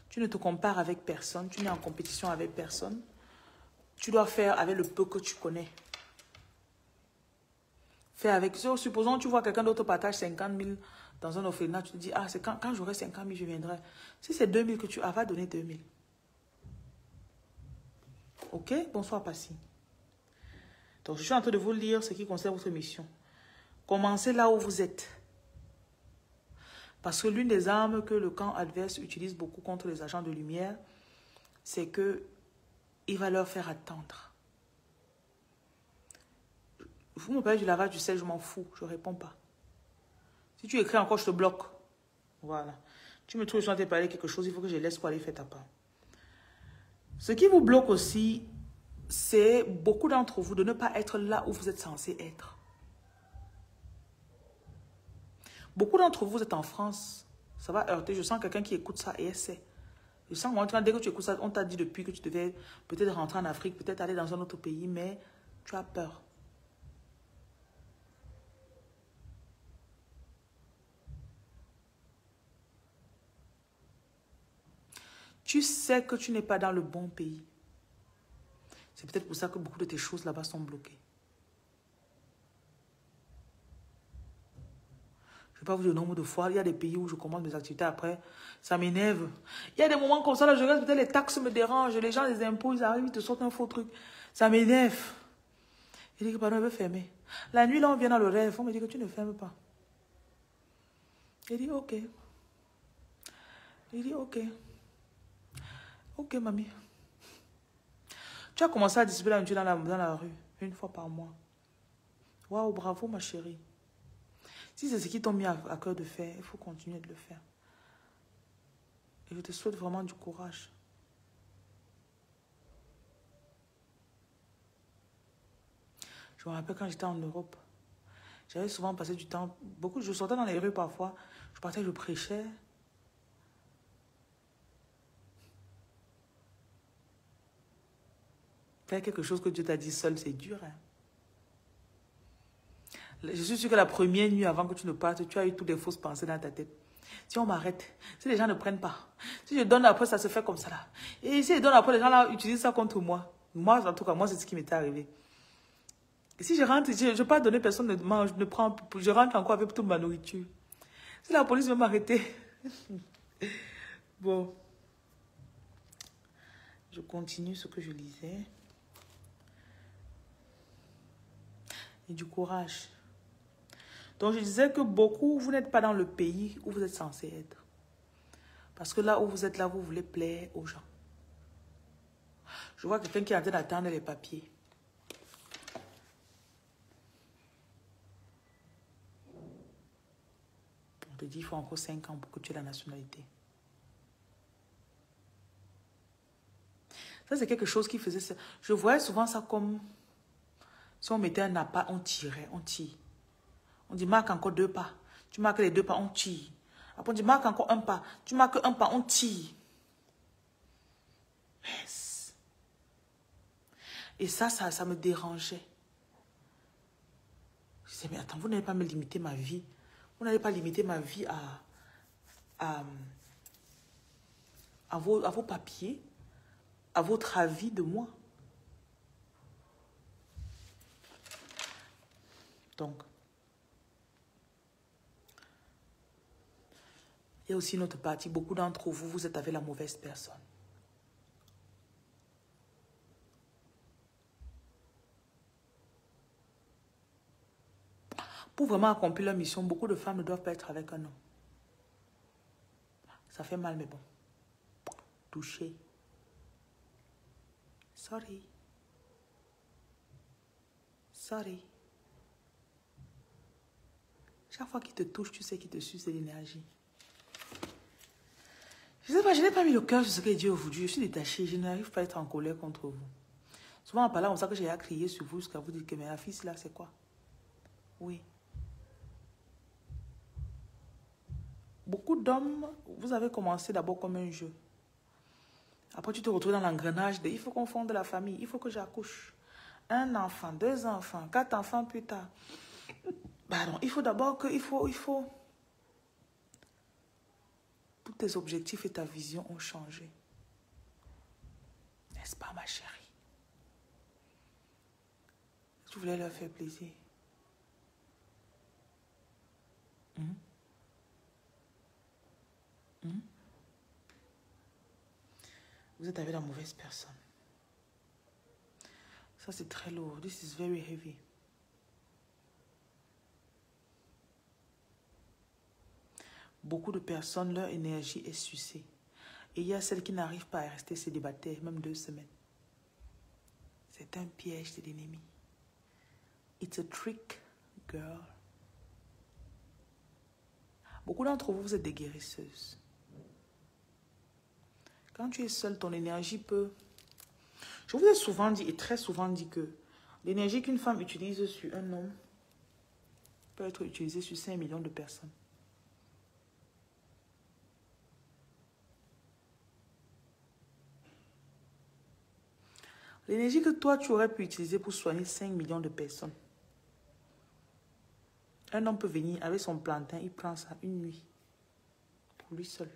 Tu ne te compares avec personne. Tu n'es en compétition avec personne. Tu dois faire avec le peu que tu connais. Fais avec... Supposons que tu vois quelqu'un d'autre partage 50 000 dans un orphelinat. Tu te dis, ah, c'est quand j'aurai 50 000, je viendrai. Si c'est 2 000 que tu as, va donner 2 000. Ok? Bonsoir, Passy. Donc, je suis en train de vous lire ce qui concerne votre mission. Commencez là où vous êtes. Parce que l'une des armes que le camp adverse utilise beaucoup contre les agents de lumière, c'est que il va leur faire attendre. Vous me parlez du lavage du sel, je m'en fous, je ne réponds pas. Si tu écris encore, je te bloque. Voilà. Tu me trouves sur de parler quelque chose, il faut que je laisse pour aller faire ta part. Ce qui vous bloque aussi, c'est beaucoup d'entre vous de ne pas être là où vous êtes censé être. Beaucoup d'entre vous êtes en France. Ça va heurter. Je sens quelqu'un qui écoute ça et essaie. Je sens que dès que tu écoutes ça, on t'a dit depuis que tu devais peut-être rentrer en Afrique, peut-être aller dans un autre pays, mais tu as peur. Tu sais que tu n'es pas dans le bon pays. C'est peut-être pour ça que beaucoup de tes choses là-bas sont bloquées. Je ne vais pas vous dire le nombre de fois. Il y a des pays où je commence mes activités après. Ça m'énerve. Il y a des moments comme ça, là, je regarde, peut-être les taxes me dérangent. Les gens, les impôts, ils arrivent, ils te sortent un faux truc. Ça m'énerve. Il dit que pardon, elle veut fermer. La nuit, là, on vient dans le rêve. On me dit que tu ne fermes pas. Il dit ok. Il dit ok. Ok, mamie. Tu as commencé à distribuer la nourriture dans la rue, une fois par mois. Waouh, bravo, ma chérie. Si c'est ce qui t'ont mis à cœur de faire, il faut continuer de le faire. Et je te souhaite vraiment du courage. Je me rappelle quand j'étais en Europe, j'avais souvent passé du temps, je sortais dans les rues parfois, je partais, je prêchais. Faire quelque chose que Dieu t'a dit seul, c'est dur. Hein? Je suis sûre que la première nuit avant que tu ne partes, tu as eu toutes les fausses pensées dans ta tête. Si on m'arrête, si les gens ne prennent pas, si je donne après, ça se fait comme ça là. Et si je donne après, les gens là utilisent ça contre moi. Moi, en tout cas, moi, c'est ce qui m'était arrivé. Et si je rentre, je ne vais pas donner, personne ne mange, ne prend, je rentre encore avec toute ma nourriture. Si la police veut m'arrêter. Bon. Je continue ce que je lisais. Et du courage. Donc, je disais que beaucoup, vous n'êtes pas dans le pays où vous êtes censé être. Parce que là où vous êtes là, vous voulez plaire aux gens. Je vois quelqu'un qui est en train d'attendre les papiers. On te dit qu'il faut encore 5 ans pour que tu aies la nationalité. Ça, c'est quelque chose qui faisait ça. Je voyais souvent ça comme si on mettait un appât, on tirait, on tire. On dit marque encore 2 pas. Tu marques les 2 pas, on tire. Après on dit marque encore 1 pas. Tu marques 1 pas, on tire. Yes. Et ça me dérangeait. Je disais, mais attends, vous n'allez pas me limiter ma vie. Vous n'allez pas limiter ma vie à vos papiers, à votre avis de moi. Donc, il y a aussi une autre partie. Beaucoup d'entre vous, vous êtes avec la mauvaise personne. Pour vraiment accomplir leur mission, beaucoup de femmes ne doivent pas être avec un homme. Ça fait mal, mais bon. Toucher. Sorry. Sorry. Chaque fois qu'il te touche, tu sais qu'il te suce de l'énergie. Je sais pas, je n'ai pas mis le cœur sur ce que Dieu vous dit. Je suis détachée, je n'arrive pas à être en colère contre vous. Souvent en parlant comme ça que j'ai à crier sur vous jusqu'à vous dire que mais la fille là, c'est quoi? Oui. Beaucoup d'hommes, vous avez commencé d'abord comme un jeu. Après, tu te retrouves dans l'engrenage de il faut qu'on fonde la famille, il faut que j'accouche. 1 enfant, 2 enfants, 4 enfants plus tard. Pardon, il faut d'abord que, il faut. Tous tes objectifs et ta vision ont changé. N'est-ce pas, ma chérie? Tu voulais leur faire plaisir. Vous êtes avec la mauvaise personne. Ça, c'est très lourd. This is very heavy. Beaucoup de personnes, leur énergie est sucée. Et il y a celles qui n'arrivent pas à rester célibataires, même 2 semaines. C'est un piège de l'ennemi. It's a trick, girl. Beaucoup d'entre vous, vous êtes des guérisseuses. Quand tu es seule, ton énergie peut... Je vous ai souvent dit, et très souvent dit que l'énergie qu'une femme utilise sur un homme peut être utilisée sur 5 millions de personnes. L'énergie que toi, tu aurais pu utiliser pour soigner 5 millions de personnes. Un homme peut venir avec son plantain, il prend ça une nuit. Pour lui seul.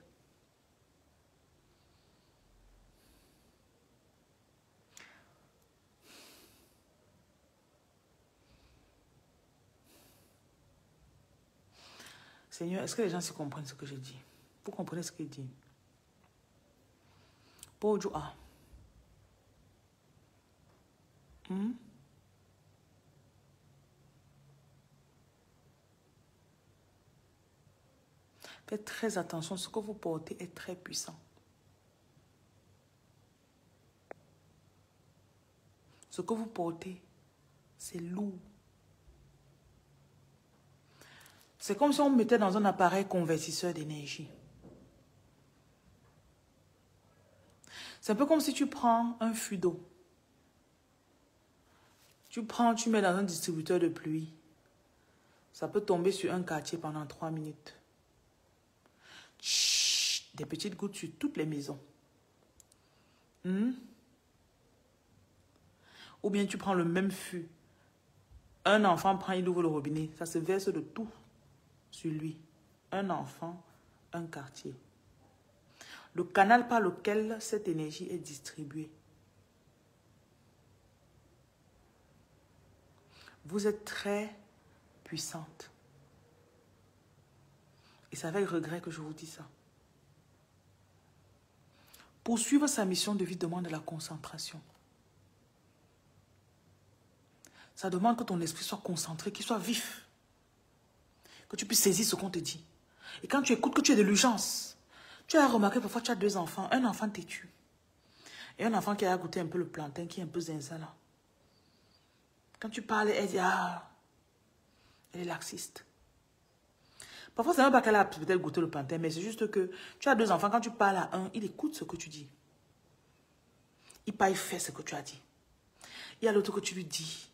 Seigneur, est-ce que les gens se comprennent ce que je dis? Vous comprenez ce qu'il dit? Bonjour. Faites très attention, ce que vous portez est très puissant. Ce que vous portez, c'est lourd. C'est comme si on mettait dans un appareil convertisseur d'énergie. C'est un peu comme si tu prends un fût d'eau. Tu mets dans un distributeur de pluie. Ça peut tomber sur un quartier pendant 3 minutes. Chut, des petites gouttes sur toutes les maisons. Ou bien tu prends le même fût. Un enfant prend, il ouvre le robinet. Ça se verse de tout sur lui. Un enfant, un quartier. Le canal par lequel cette énergie est distribuée. Vous êtes très puissante. Et c'est avec regret que je vous dis ça. Poursuivre sa mission de vie demande de la concentration. Ça demande que ton esprit soit concentré, qu'il soit vif. Que tu puisses saisir ce qu'on te dit. Et quand tu écoutes que tu es de l'urgence, tu as remarqué parfois tu as 2 enfants. Un enfant têtu. Et un enfant qui a goûté un peu le plantain, qui est un peu zinzin là. Quand tu parles, elle dit, ah, elle est laxiste. Parfois, c'est même pas qu'elle a peut-être goûté le plantain, mais c'est juste que tu as 2 enfants, quand tu parles à un, il écoute ce que tu dis. Il part, il fait ce que tu as dit. Il y a l'autre que tu lui dis.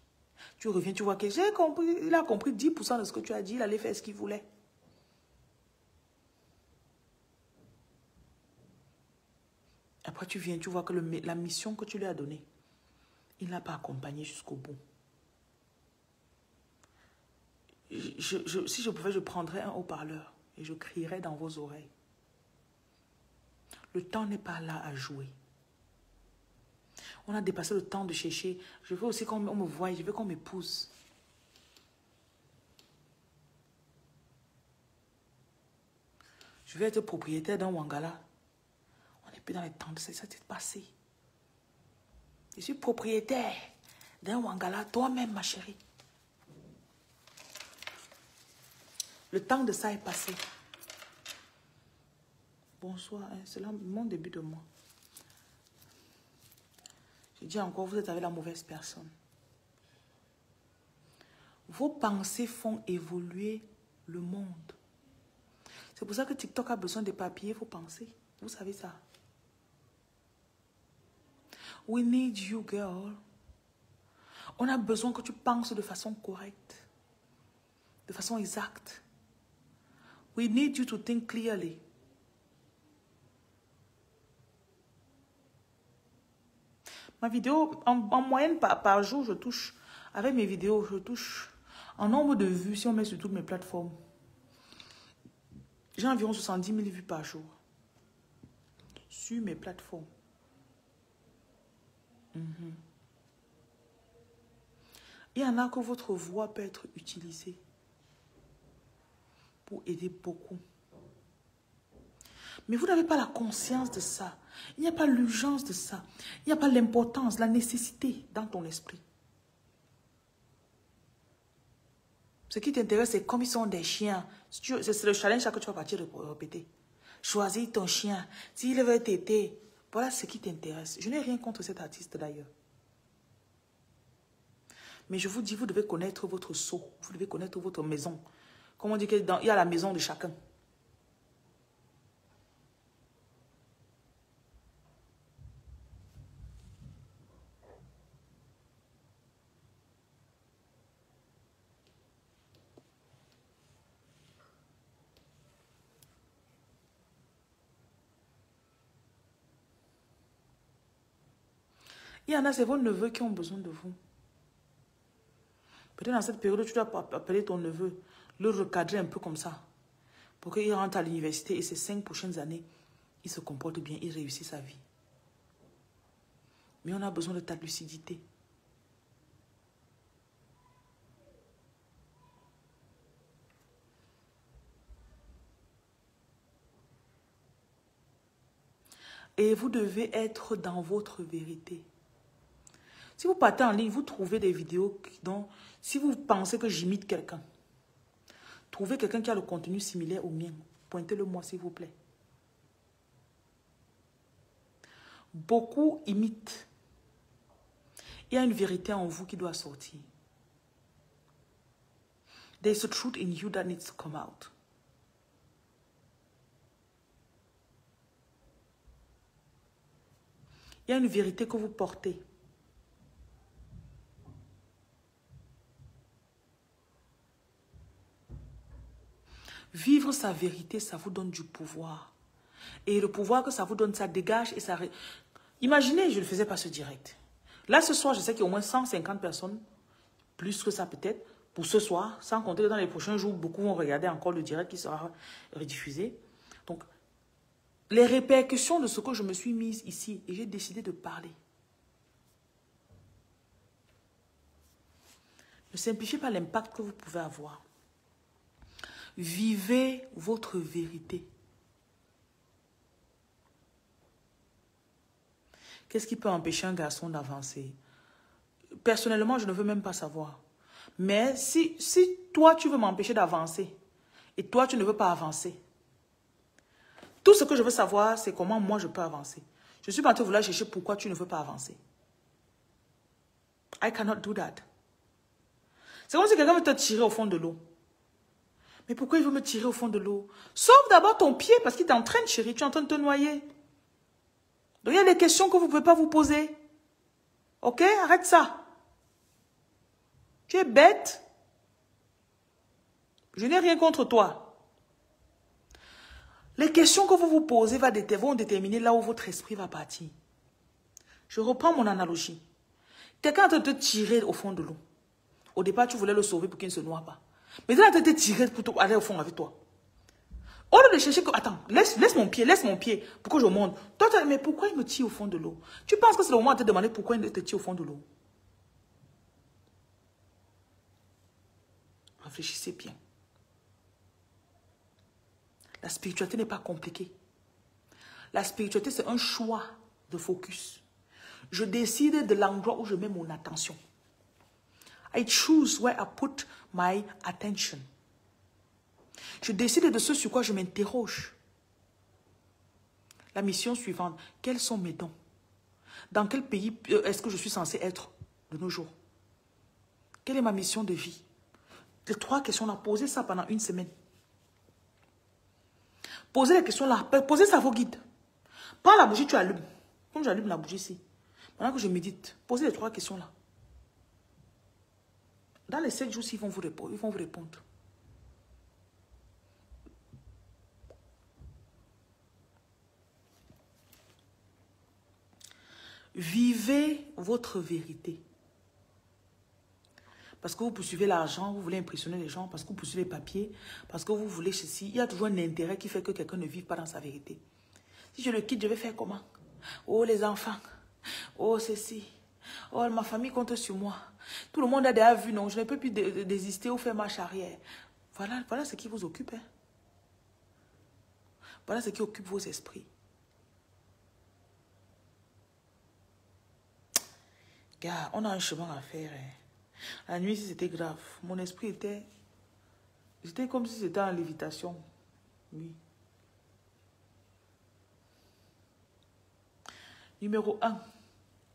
Tu reviens, tu vois que j'ai compris, il a compris 10% de ce que tu as dit, il allait faire ce qu'il voulait. Après, tu viens, tu vois que la mission que tu lui as donnée, il ne l'a pas accompagné jusqu'au bout. Si je pouvais, je prendrais un haut-parleur et je crierais dans vos oreilles. Le temps n'est pas là à jouer. On a dépassé le temps de chercher. Je veux aussi qu'on me voie, je veux qu'on m'épouse. Je veux être propriétaire d'un Wangala. On n'est plus dans les temps de ça, ça s'est passé. Je suis propriétaire d'un Wangala, toi-même, ma chérie. Le temps de ça est passé. Bonsoir, hein, c'est là mon début de mois. Je dis encore, vous êtes avec la mauvaise personne. Vos pensées font évoluer le monde. C'est pour ça que TikTok a besoin de papier, vos pensées. Vous savez ça. We need you, girl. On a besoin que tu penses de façon correcte. De façon exacte. We need you to think clearly. Ma vidéo, en moyenne par jour, je touche, avec mes vidéos, je touche en nombre de vues, si on met sur toutes mes plateformes. J'ai environ 70 000 vues par jour. Sur mes plateformes. Il y en a que votre voix peut être utilisée pour aider beaucoup. Mais vous n'avez pas la conscience de ça. Il n'y a pas l'urgence de ça. Il n'y a pas l'importance, la nécessité dans ton esprit. Ce qui t'intéresse, c'est comme ils sont des chiens. C'est le challenge que tu vas partir de répéter. Choisis ton chien. S'il veut t'aider, voilà ce qui t'intéresse. Je n'ai rien contre cet artiste d'ailleurs. Mais je vous dis, vous devez connaître votre seau. Vous devez connaître votre maison. Comme on dit qu'il y a la maison de chacun. Il y en a, c'est vos neveux qui ont besoin de vous. Peut-être dans cette période, tu dois appeler ton neveu, le recadrer un peu comme ça, pour qu'il rentre à l'université et ces 5 prochaines années, il se comporte bien, il réussit sa vie. Mais on a besoin de ta lucidité. Et vous devez être dans votre vérité. Si vous partez en ligne, vous trouvez des vidéos dont, si vous pensez que j'imite quelqu'un, trouvez quelqu'un qui a le contenu similaire au mien. Pointez-le moi, s'il vous plaît. Beaucoup imitent. Il y a une vérité en vous qui doit sortir. There's a truth in you that needs to come out. Il y a une vérité que vous portez. Vivre sa vérité, ça vous donne du pouvoir. Et le pouvoir que ça vous donne, ça dégage et ça... Imaginez, je ne faisais pas ce direct. Là, ce soir, je sais qu'il y a au moins 150 personnes, plus que ça peut-être, pour ce soir, sans compter que dans les prochains jours, beaucoup vont regarder encore le direct qui sera rediffusé. Donc, les répercussions de ce que je me suis mise ici, et j'ai décidé de parler. Ne simplifiez pas l'impact que vous pouvez avoir. Vivez votre vérité. Qu'est-ce qui peut empêcher un garçon d'avancer? Personnellement, je ne veux même pas savoir. Mais si toi, tu veux m'empêcher d'avancer, et toi, tu ne veux pas avancer, tout ce que je veux savoir, c'est comment moi, je peux avancer. Je suis pas en train de vouloir chercher pourquoi tu ne veux pas avancer. I cannot do that. C'est comme si quelqu'un veut te tirer au fond de l'eau. Mais pourquoi il veut me tirer au fond de l'eau? Sauve d'abord ton pied, parce qu'il t'entraîne, chérie. Tu es en train de te noyer. Donc, il y a des questions que vous ne pouvez pas vous poser. Ok? Arrête ça. Tu es bête. Je n'ai rien contre toi. Les questions que vous vous posez vont déterminer là où votre esprit va partir. Je reprends mon analogie. Quelqu'un est en train de te tirer au fond de l'eau. Au départ, tu voulais le sauver pour qu'il ne se noie pas. Mais il est en train de te tirer pour aller au fond avec toi. Au lieu de chercher que, attends, laisse mon pied pour que je monte. Toi, mais pourquoi il me tire au fond de l'eau? Tu penses que c'est le moment de te demander pourquoi il te tire au fond de l'eau? Réfléchissez bien. La spiritualité n'est pas compliquée. La spiritualité, c'est un choix de focus. Je décide de l'endroit où je mets mon attention. I choose where I put my attention. Je décide de ce sur quoi je m'interroge. La mission suivante, quels sont mes dons? Dans quel pays est-ce que je suis censé être de nos jours? Quelle est ma mission de vie? Les 3 questions-là, posez ça pendant une semaine. Posez les questions-là, posez ça à vos guides. Prends la bougie, tu allumes. Comme j'allume la bougie ici. Pendant que je médite, posez les 3 questions-là. Dans les 7 jours, ils vont vous répondre. Vivez votre vérité. Parce que vous poursuivez l'argent, vous voulez impressionner les gens, parce que vous poursuivez les papiers, parce que vous voulez ceci. Il y a toujours un intérêt qui fait que quelqu'un ne vive pas dans sa vérité. Si je le quitte, je vais faire comment? Oh, les enfants. Oh, ceci. Oh, ma famille compte sur moi. Tout le monde a déjà vu, non? Je ne peux plus désister ou faire marche arrière. Voilà ce qui vous occupe. Hein? Voilà ce qui occupe vos esprits. Gars, on a un chemin à faire. Hein? La nuit, c'était grave. Mon esprit était... J'étais comme si c'était en lévitation. Oui. Numéro 1.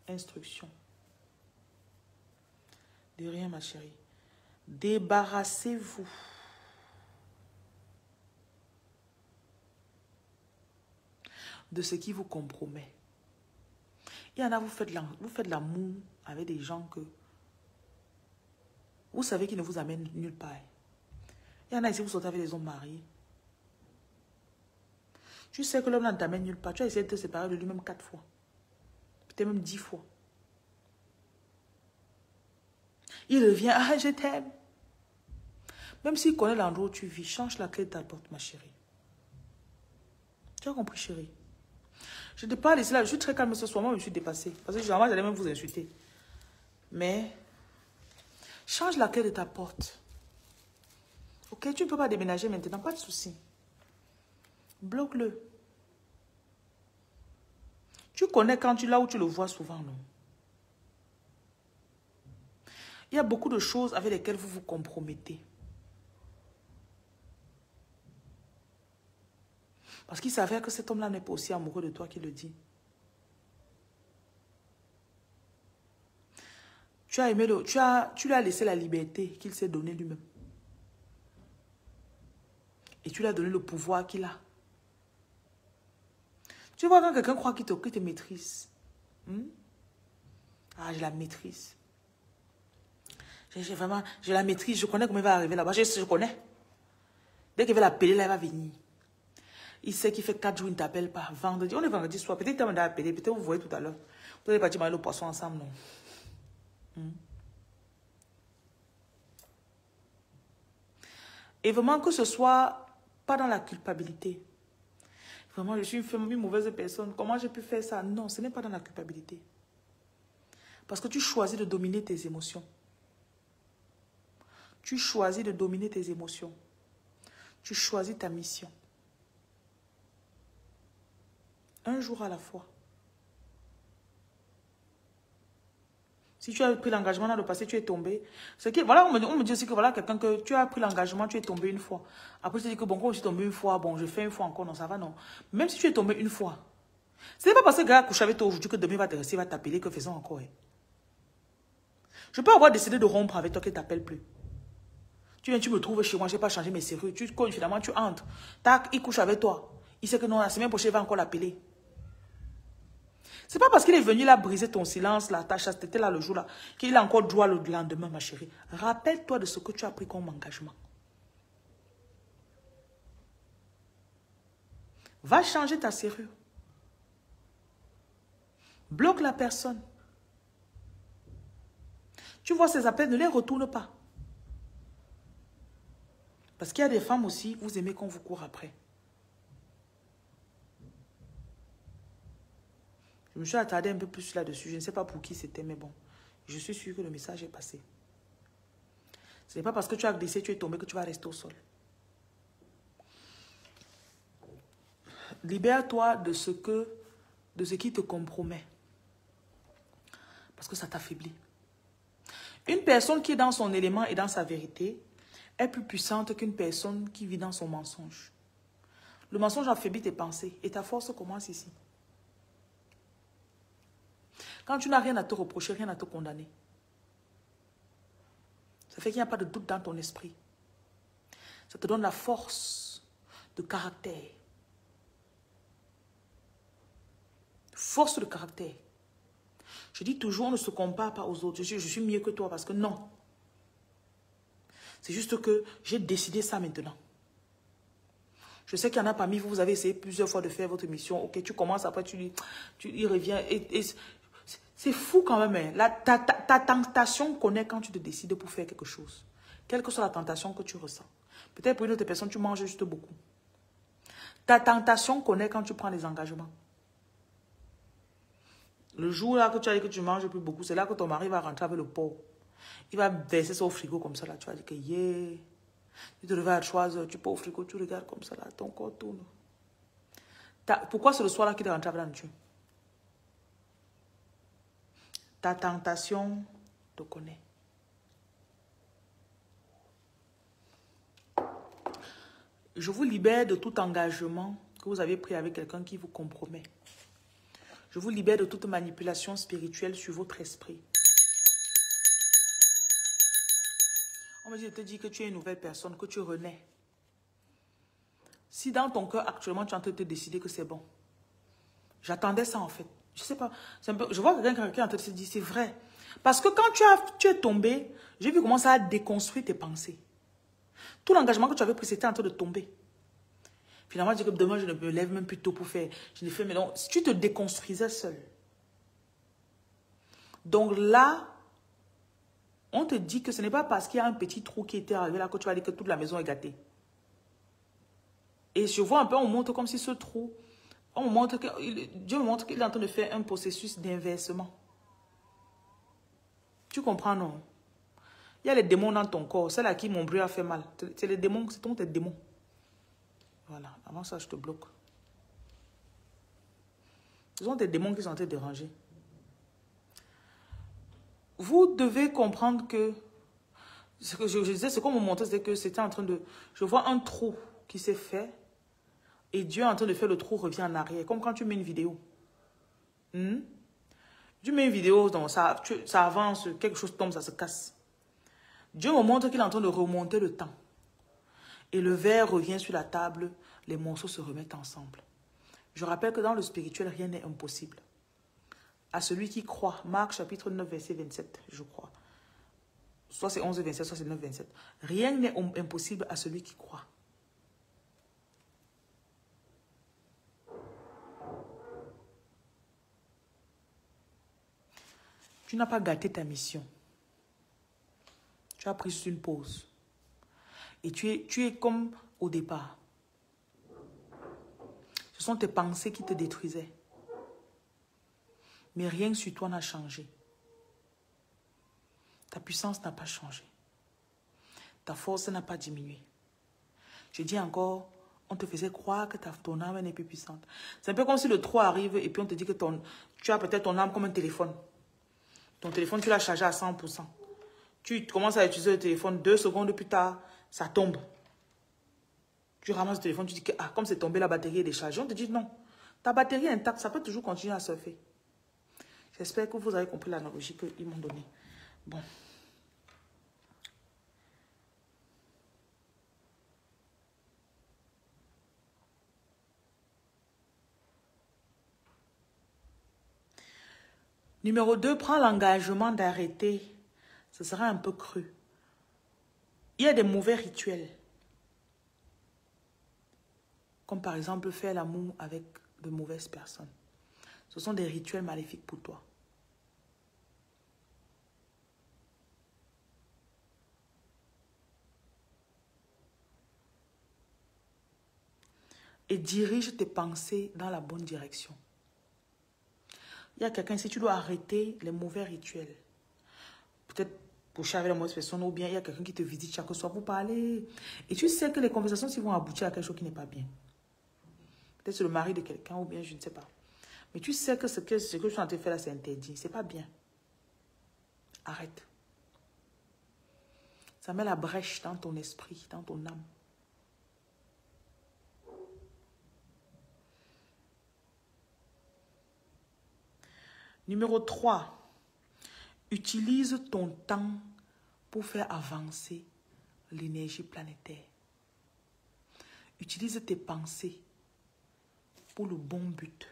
Instruction. De rien, ma chérie. Débarrassez-vous. De ce qui vous compromet. Il y en a, vous faites l'amour avec des gens que... Vous savez qu'ils ne vous amènent nulle part. Il y en a ici, vous sortez avec des hommes mariés. Tu sais que l'homme ne t'amène nulle part. Tu as essayé de te séparer de lui-même 4 fois. Peut-être même 10 fois. Il revient, ah, je t'aime. Même s'il connaît l'endroit où tu vis, change la clé de ta porte, ma chérie. Tu as compris, chérie? Je te parle ici, là, je suis très calme ce soir. Moi, je me suis dépassée. Parce que généralement, j'allais même vous insulter. Mais... change la clé de ta porte. Ok, tu ne peux pas déménager maintenant, pas de souci. Bloque-le. Tu connais quand là où tu le vois souvent, non? Il y a beaucoup de choses avec lesquelles vous vous compromettez. Parce qu'il s'avère que cet homme-là n'est pas aussi amoureux de toi qu'il le dit. Tu as aimé tu lui as laissé la liberté qu'il s'est donné lui-même. Et tu lui as donné le pouvoir qu'il a. Tu vois quand quelqu'un croit qu'il te maîtrise. Ah, je la maîtrise. Je la maîtrise. Je connais comment il va arriver là-bas. Je connais. Dès qu'il va l'appeler, là, il va venir. Il sait qu'il fait 4 jours, il ne t'appelle pas. Vendredi, on est vendredi soir. Peut-être qu'il t'a appelé. Peut-être vous voyez tout à l'heure. Vous allez partir manger le poisson ensemble, non? Et vraiment que ce soit pas dans la culpabilité. Vraiment, je suis une mauvaise personne. Comment j'ai pu faire ça? Non, ce n'est pas dans la culpabilité. Parce que tu choisis de dominer tes émotions. Tu choisis de dominer tes émotions. Tu choisis ta mission. Un jour à la fois. Si tu as pris l'engagement dans le passé, tu es tombé. C'est que, voilà, on me dit aussi que voilà, quelqu'un que tu as pris l'engagement, tu es tombé une fois. Après, tu dis que bon, quand je suis tombé une fois, bon, je fais une fois encore, non, ça va, non. Même si tu es tombé une fois, ce n'est pas parce que le gars a couché avec toi aujourd'hui que demain il va te rester, il va t'appeler, que faisons encore. Je peux avoir décidé de rompre avec toi qu'il ne t'appelle plus. Tu viens, tu me trouves chez moi, je n'ai pas changé mes serrures. Tu cognes, finalement, tu entres. Tac, il couche avec toi. Il sait que non, la semaine prochaine, il va encore l'appeler. C'est pas parce qu'il est venu là briser ton silence, là, ta chasteté là le jour là, qu'il a encore droit le lendemain, ma chérie. Rappelle-toi de ce que tu as pris comme engagement. Va changer ta serrure. Bloque la personne. Tu vois ces appels, ne les retourne pas. Parce qu'il y a des femmes aussi, vous aimez qu'on vous court après. Je me suis attardée un peu plus là-dessus. Je ne sais pas pour qui c'était, mais bon. Je suis sûre que le message est passé. Ce n'est pas parce que tu as glissé, tu es tombé que tu vas rester au sol. Libère-toi de ce qui te compromet. Parce que ça t'affaiblit. Une personne qui est dans son élément et dans sa vérité est plus puissante qu'une personne qui vit dans son mensonge. Le mensonge affaiblit tes pensées et ta force commence ici. Quand tu n'as rien à te reprocher, rien à te condamner. Ça fait qu'il n'y a pas de doute dans ton esprit. Ça te donne la force de caractère. Force de caractère. Je dis toujours, on ne se compare pas aux autres. Je suis mieux que toi parce que non. C'est juste que j'ai décidé ça maintenant. Je sais qu'il y en a parmi vous, vous avez essayé plusieurs fois de faire votre mission. Ok, tu commences, après tu y reviens. C'est fou quand même. Hein. Ta tentation connaît quand tu te décides pour faire quelque chose. Quelle que soit la tentation que tu ressens. Peut-être pour une autre personne, tu manges juste beaucoup. Ta tentation connaît quand tu prends des engagements. Le jour là que tu as dit que tu manges plus beaucoup, c'est là que ton mari va rentrer avec le pot. Il va verser ça au frigo comme ça là. Tu vas dire que yeah. Tu te réveilles à 3 heures, tu pars au frigo, tu regardes comme ça là, ton corps tourne. Pourquoi c'est le soir là qu'il est rentré avec la nourriture? Ta tentation te connaît. Je vous libère de tout engagement que vous avez pris avec quelqu'un qui vous compromet. Je vous libère de toute manipulation spirituelle sur votre esprit. On me dit, je te dis que tu es une nouvelle personne, que tu renais. Si dans ton cœur actuellement tu es en train de te décider que c'est bon. J'attendais ça en fait. Je sais pas. Je vois quelqu'un qui est en train de se dire, c'est vrai. Parce que quand tu es tombé, j'ai vu comment ça a déconstruit tes pensées. Tout l'engagement que tu avais pris, c'était en train de tomber. Finalement, je dis que demain, je ne me lève même plus tôt pour faire. Je ne fais, mais non, si tu te déconstruisais seul. Donc là, on te dit que ce n'est pas parce qu'il y a un petit trou qui était arrivé là que tu vas dire que toute la maison est gâtée. Et je vois un peu, on montre comme si ce trou, Dieu me montre qu'il est en train de faire un processus d'inversement. Tu comprends, non? Il y a les démons dans ton corps. Celle à qui mon bruit a fait mal. C'est les démons, c'est tes démons. Voilà, avant ça, je te bloque. Ce sont tes démons qui sont en train de déranger. Vous devez comprendre que ce que je disais, ce qu'on me montrait, c'est que c'était en train de... Je vois un trou qui s'est fait Et Dieu est en train de faire le trou, revient en arrière. Comme quand tu mets une vidéo. Hmm? Tu mets une vidéo, donc ça avance, quelque chose tombe, ça se casse. Dieu me montre qu'il est en train de remonter le temps. Et le verre revient sur la table, les morceaux se remettent ensemble. Je rappelle que dans le spirituel, rien n'est impossible. À celui qui croit, Marc chapitre 9, verset 27, je crois. Soit c'est 11, 27, soit c'est 9, 27. Rien n'est impossible à celui qui croit. Tu n'as pas gâté ta mission. Tu as pris juste une pause. Et tu es comme au départ. Ce sont tes pensées qui te détruisaient. Mais rien sur toi n'a changé. Ta puissance n'a pas changé. Ta force n'a pas diminué. Je dis encore, on te faisait croire que ton âme n'est plus puissante. C'est un peu comme si le 3 arrive et puis on te dit que tu as peut-être ton âme comme un téléphone. Ton téléphone, tu l'as chargé à 100%. Tu commences à utiliser le téléphone, 2 secondes plus tard, ça tombe. Tu ramasses le téléphone, tu dis que comme c'est tombé, la batterie est déchargée. On te dit non. Ta batterie est intacte, ça peut toujours continuer à surfer. J'espère que vous avez compris l'analogie qu'ils m'ont donnée. Bon. Numéro 2, prends l'engagement d'arrêter. Ce sera un peu cru. Il y a des mauvais rituels. Comme par exemple faire l'amour avec de mauvaises personnes. Ce sont des rituels maléfiques pour toi. Et dirige tes pensées dans la bonne direction. Il y a quelqu'un, si tu dois arrêter les mauvais rituels, peut-être coucher avec la mauvaise personne, ou bien il y a quelqu'un qui te visite chaque soir pour parler. Et tu sais que les conversations vont aboutir à quelque chose qui n'est pas bien. Peut-être c'est le mari de quelqu'un, ou bien je ne sais pas. Mais tu sais que ce que je suis en train de faire là, c'est interdit. C'est pas bien. Arrête. Ça met la brèche dans ton esprit, dans ton âme. Numéro 3. Utilise ton temps pour faire avancer l'énergie planétaire. Utilise tes pensées pour le bon but.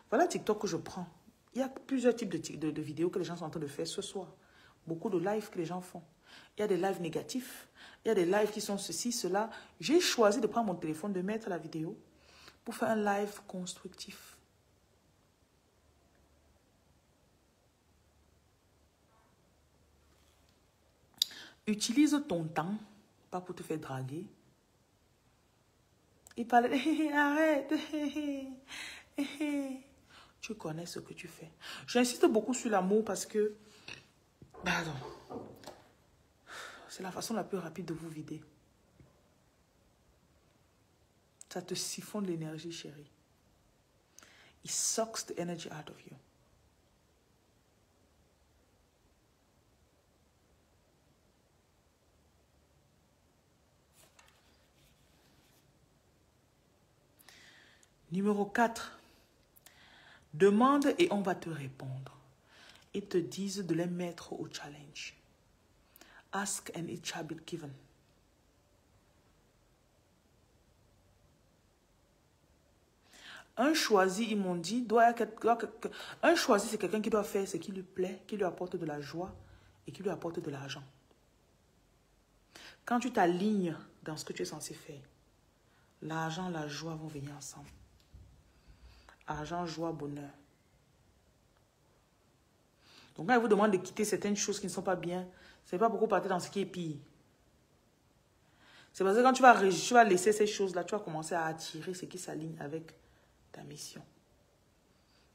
Voilà TikTok que je prends. Il y a plusieurs types de vidéos que les gens sont en train de faire ce soir. Beaucoup de lives que les gens font. Il y a des lives négatifs. Il y a des lives qui sont ceci, cela. J'ai choisi de prendre mon téléphone, de mettre la vidéo pour faire un live constructif. Utilise ton temps, pas pour te faire draguer. Il parle, arrête. Tu connais ce que tu fais. J'insiste beaucoup sur l'amour parce que, pardon, c'est la façon la plus rapide de vous vider. Ça te siphonne l'énergie, chérie. It sucks the energy out of you. Numéro 4. Demande et on va te répondre. Ils te disent de les mettre au challenge. Ask and it shall be given. Un choisi, ils m'ont dit, un choisi, c'est quelqu'un qui doit faire ce qui lui plaît, qui lui apporte de la joie et qui lui apporte de l'argent. Quand tu t'alignes dans ce que tu es censé faire, l'argent, la joie vont venir ensemble. Argent, joie, bonheur. Donc quand il vous demande de quitter certaines choses qui ne sont pas bien, ce n'est pas beaucoup partir dans ce qui est pire. C'est parce que quand tu vas laisser ces choses-là, tu vas commencer à attirer ce qui s'aligne avec ta mission.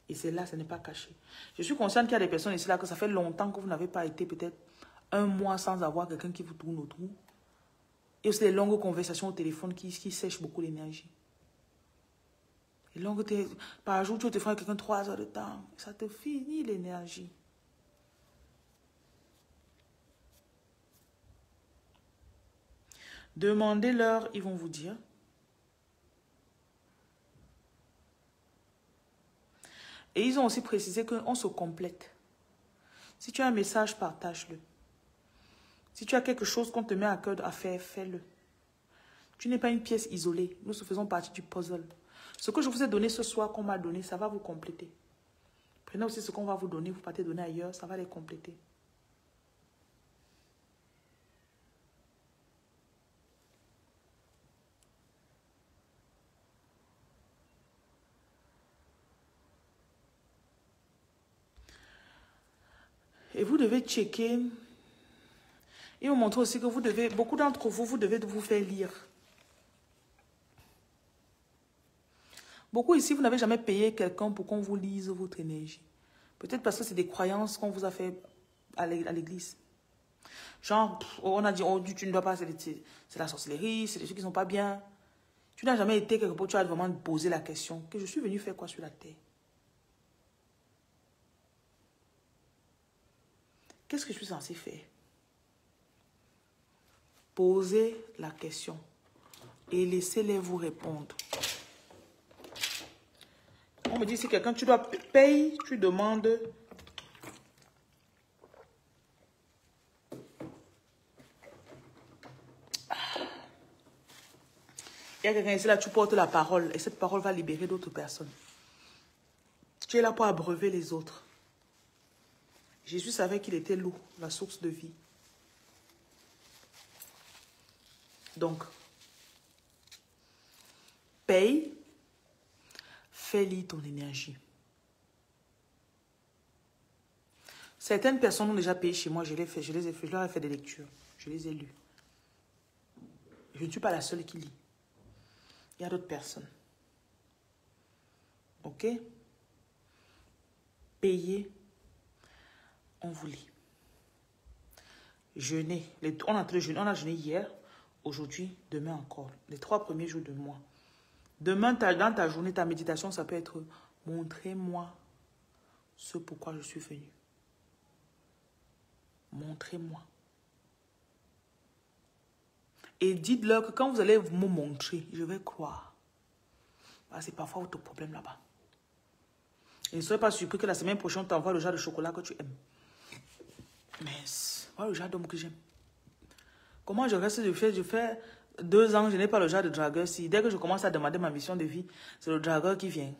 Et c'est là, ce n'est pas caché. Je suis consciente qu'il y a des personnes ici là que ça fait longtemps que vous n'avez pas été peut-être un mois sans avoir quelqu'un qui vous tourne autour. Et aussi les longues conversations au téléphone qui sèchent beaucoup l'énergie. Par jour, tu te fais avec quelqu'un 3 heures de temps. Ça te finit l'énergie. Demandez-leur, ils vont vous dire. Et ils ont aussi précisé qu'on se complète. Si tu as un message, partage-le. Si tu as quelque chose qu'on te met à cœur à faire, fais-le. Tu n'es pas une pièce isolée. Nous faisons partie du puzzle. Ce que je vous ai donné ce soir, qu'on m'a donné, ça va vous compléter. Prenez aussi ce qu'on va vous donner, vous partez donner ailleurs, ça va les compléter. Et vous devez checker. Ils vous montrent aussi que vous devez, beaucoup d'entre vous, vous devez vous faire lire. Beaucoup ici, vous n'avez jamais payé quelqu'un pour qu'on vous lise votre énergie. Peut-être parce que c'est des croyances qu'on vous a fait à l'église. Genre, on a dit, oh, tu ne dois pas, c'est la sorcellerie, c'est des trucs qui ne sont pas bien. Tu n'as jamais été quelque part, tu as vraiment posé la question, que je suis venu faire quoi sur la terre? Qu'est-ce que je suis censé faire? Posez la question et laissez-les vous répondre. On me dit, si quelqu'un, tu dois payer, tu demandes. Il y a quelqu'un ici, là, tu portes la parole et cette parole va libérer d'autres personnes. Tu es là pour abreuver les autres. Jésus savait qu'il était l'eau, la source de vie. Donc, paye, fais lire ton énergie. Certaines personnes ont déjà payé chez moi, je leur ai fait des lectures, je les ai lues. Je ne suis pas la seule qui lit. Il y a d'autres personnes. Ok? Payez, on vous lit. Jeûnez. On a jeûné hier, aujourd'hui, demain encore. Les 3 premiers jours de mois. Demain, dans ta journée, ta méditation, ça peut être « Montrez-moi ce pourquoi je suis venu. » Montrez-moi. Et dites-leur que quand vous allez me montrer, je vais croire. C'est parfois votre problème là-bas. Et ne soyez pas surpris que la semaine prochaine, on t'envoie le genre de chocolat que tu aimes. Mais voilà le genre d'homme que j'aime. Comment je reste de faire? Je fais 2 ans, je n'ai pas le genre de dragueur. Si dès que je commence à demander ma mission de vie, c'est le dragueur qui vient.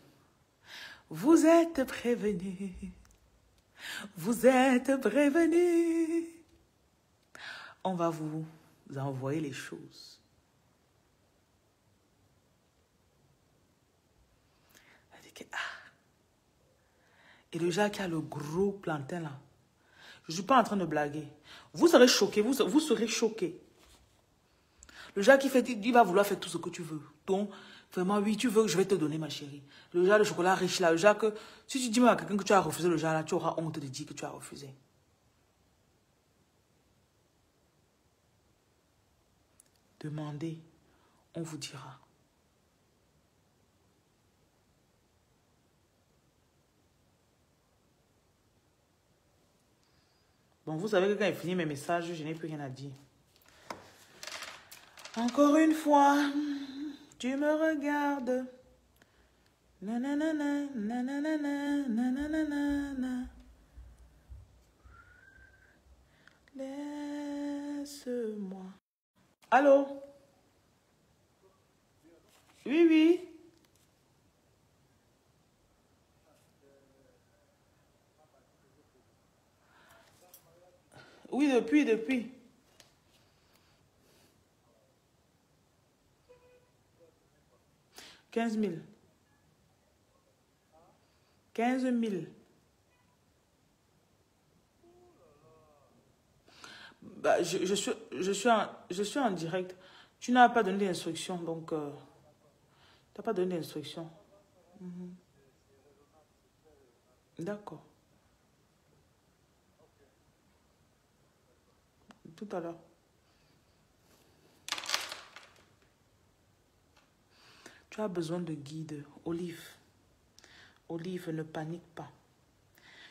Vous êtes prévenus. Vous êtes prévenus. On va vous envoyer les choses. Et le gars qui a le gros plantain là, je ne suis pas en train de blaguer. Vous serez choqués, vous serez choqués. Le gars qui fait, il va vouloir faire tout ce que tu veux. Donc, vraiment, oui, tu veux, je vais te donner, ma chérie. Le genre de chocolat riche là, le genre que, si tu dis même à quelqu'un que tu as refusé le genre là, tu auras honte de dire que tu as refusé. Demandez, on vous dira. Bon, vous savez que quand il finit mes messages, je n'ai plus rien à dire. Encore une fois, tu me regardes. Nanana, nanana, nanana. Laisse-moi. Allô? Oui, oui. Oui, depuis. 15 000. 15 000. Bah, je suis en direct. Tu n'as pas donné d'instruction, donc... tu n'as pas donné d'instruction. D'accord. Tout à l'heure. Tu as besoin de guide. Olive. Olive, ne panique pas.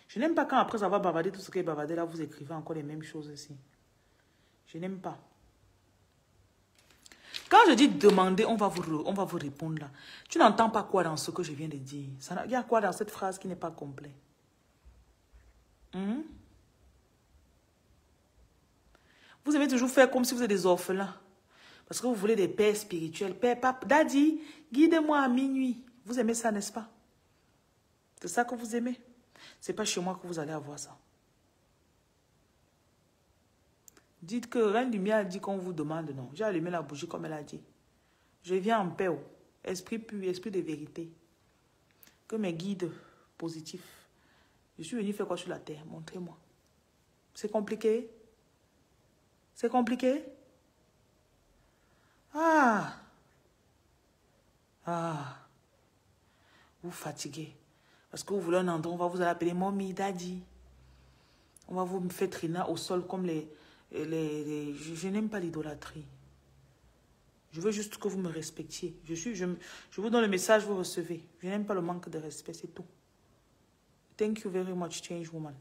Je n'aime pas quand après avoir bavardé tout ce qui est bavardé, là, vous écrivez encore les mêmes choses ici. Je n'aime pas. Quand je dis demander, on va vous répondre là. Tu n'entends pas quoi dans ce que je viens de dire? Il y a quoi dans cette phrase qui n'est pas complet? Vous aimez toujours faire comme si vous êtes des orphelins. Parce que vous voulez des pères spirituels. Père, papa, daddy, guidez-moi à minuit. Vous aimez ça, n'est-ce pas? C'est ça que vous aimez. C'est pas chez moi que vous allez avoir ça. Dites que Reine Lumière dit qu'on vous demande non. J'ai allumé la bougie comme elle a dit. Je viens en paix. Esprit pur, esprit de vérité. Que mes guides positifs. Je suis venu faire quoi sur la terre? Montrez-moi. C'est compliqué? C'est compliqué? Ah! Ah! Vous fatiguez. Parce que vous voulez un endroit, on va vous appeler Mommy, Daddy. On va vous faire traîner au sol comme les je n'aime pas l'idolâtrie. Je veux juste que vous me respectiez. Je vous donne le message, vous recevez. Je n'aime pas le manque de respect, c'est tout. Thank you very much, change woman.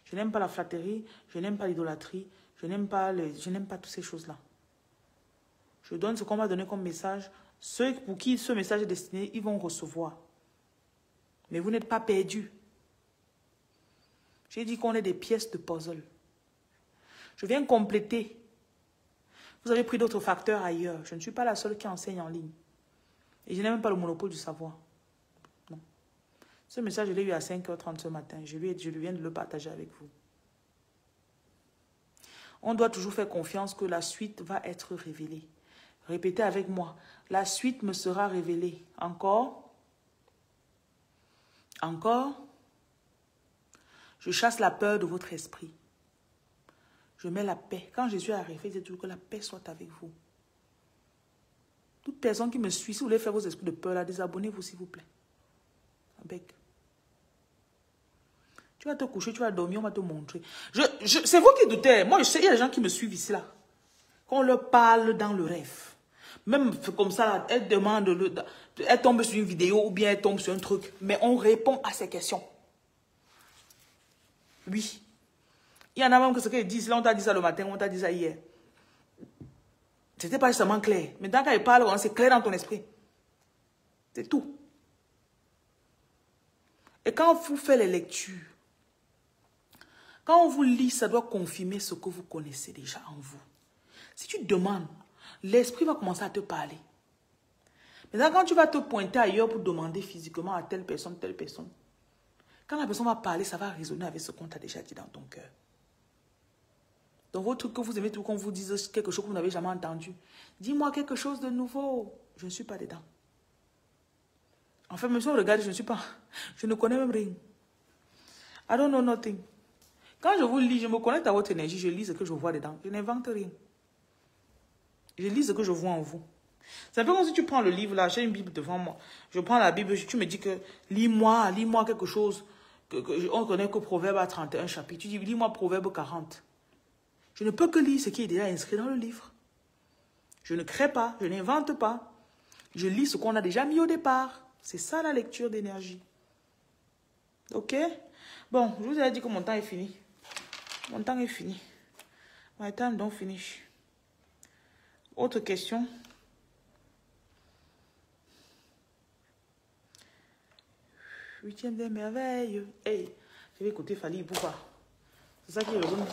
Je n'aime pas la flatterie, je n'aime pas l'idolâtrie, je n'aime pas toutes ces choses-là. Je donne ce qu'on m'a donné comme message. Ceux pour qui ce message est destiné, ils vont recevoir. Mais vous n'êtes pas perdus. J'ai dit qu'on est des pièces de puzzle. Je viens compléter. Vous avez pris d'autres facteurs ailleurs. Je ne suis pas la seule qui enseigne en ligne. Et je n'ai même pas le monopole du savoir. Non. Ce message, je l'ai eu à 5h30 ce matin. Je viens de le partager avec vous. On doit toujours faire confiance que la suite va être révélée. Répétez avec moi. La suite me sera révélée. Encore. Encore. Je chasse la peur de votre esprit. Je mets la paix. Quand Jésus est arrivé, il dit toujours que la paix soit avec vous. Toute personne qui me suit, si vous voulez faire vos esprits de peur, là, désabonnez-vous s'il vous plaît. Avec. Tu vas te coucher, tu vas dormir, on va te montrer. C'est vous qui doutez. Moi, je sais, il y a des gens qui me suivent ici, là. Quand on leur parle dans le rêve. Même comme ça, là, elle demande, elle tombe sur une vidéo ou bien elle tombe sur un truc. Mais on répond à ces questions. Oui. Il y en a même que ce qu'ils disent, là on t'a dit ça le matin, on t'a dit ça hier. C'était pas justement clair. Mais quand ils parlent, c'est clair dans ton esprit. C'est tout. Et quand vous faites les lectures, quand on vous lit, ça doit confirmer ce que vous connaissez déjà en vous. Si tu demandes, l'esprit va commencer à te parler. Maintenant, quand tu vas te pointer ailleurs pour demander physiquement à telle personne, quand la personne va parler, ça va résonner avec ce qu'on t'a déjà dit dans ton cœur. Dans vos trucs que vous aimez, tout qu'on vous dise quelque chose que vous n'avez jamais entendu. Dis-moi quelque chose de nouveau. Je ne suis pas dedans. Enfin, même si on regarde, je ne suis pas. Je ne connais même rien. I don't know nothing. Quand je vous lis, je me connecte à votre énergie, je lis ce que je vois dedans. Je n'invente rien. Je lis ce que je vois en vous. C'est un peu comme si tu prends le livre là, j'ai une Bible devant moi. Je prends la Bible, tu me dis que lis-moi quelque chose. On connaît que Proverbe a 31 chapitres. Tu dis, lis-moi Proverbe 40. Je ne peux que lire ce qui est déjà inscrit dans le livre. Je ne crée pas, je n'invente pas. Je lis ce qu'on a déjà mis au départ. C'est ça la lecture d'énergie. Ok? Bon, je vous ai dit que mon temps est fini. Mon temps est fini. My time don't finish. Autre question? Huitième des merveilles. Hey, je vais écouter Fali Ipupa. C'est ça qui revient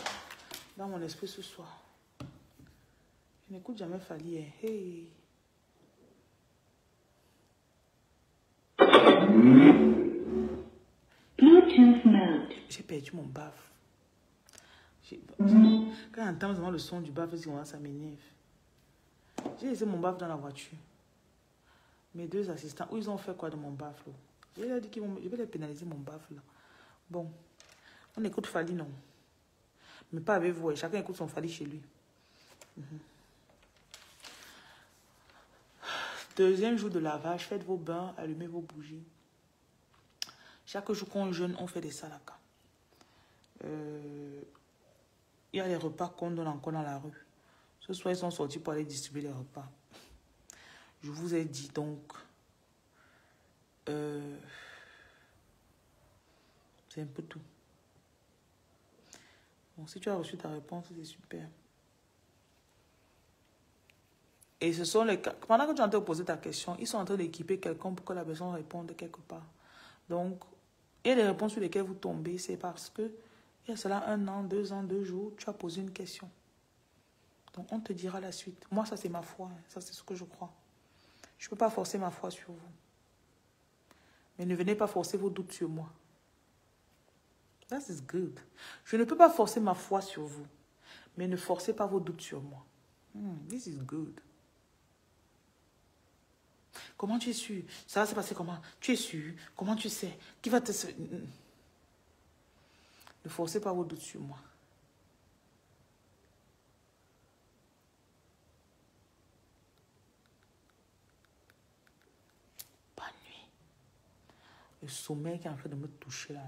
dans mon esprit ce soir. Je n'écoute jamais Fali. Hey. Bluetooth mode. J'ai perdu mon baffe. Quand j'entends vraiment le son du baffe, ça m'énerve. J'ai laissé mon baffe dans la voiture. Mes deux assistants, où ils ont fait quoi de mon baffe là? Je vais les pénaliser mon baffe là. Bon, on écoute Fali, non? Mais pas avec vous, chacun écoute son Fali chez lui. Deuxième jour de lavage, faites vos bains, allumez vos bougies. Chaque jour qu'on jeûne, on fait des salakas. Il y a les repas qu'on donne encore dans la rue. Ce soir, ils sont sortis pour aller distribuer les repas. Je vous ai dit donc... c'est un peu tout. Bon, si tu as reçu ta réponse, c'est super. Et ce sont les cas. Pendant que tu es en train de poser ta question, ils sont en train d'équiper quelqu'un pour que la personne réponde quelque part. Donc, il y a des réponses sur lesquelles vous tombez, c'est parce que il y a cela 1 an, 2 ans, 2 jours, tu as posé une question. Donc, on te dira la suite. Moi, ça, c'est ma foi. Ça, c'est ce que je crois. Je ne peux pas forcer ma foi sur vous. Mais ne venez pas forcer vos doutes sur moi. That is good. Je ne peux pas forcer ma foi sur vous. Mais ne forcez pas vos doutes sur moi. This is good. Comment tu es sûr? Ça va se passer comment? Tu es sûr? Comment tu sais? Qui va te... Ne forcez pas vos doutes sur moi. Bonne nuit. Le sommeil qui est en train de me toucher là.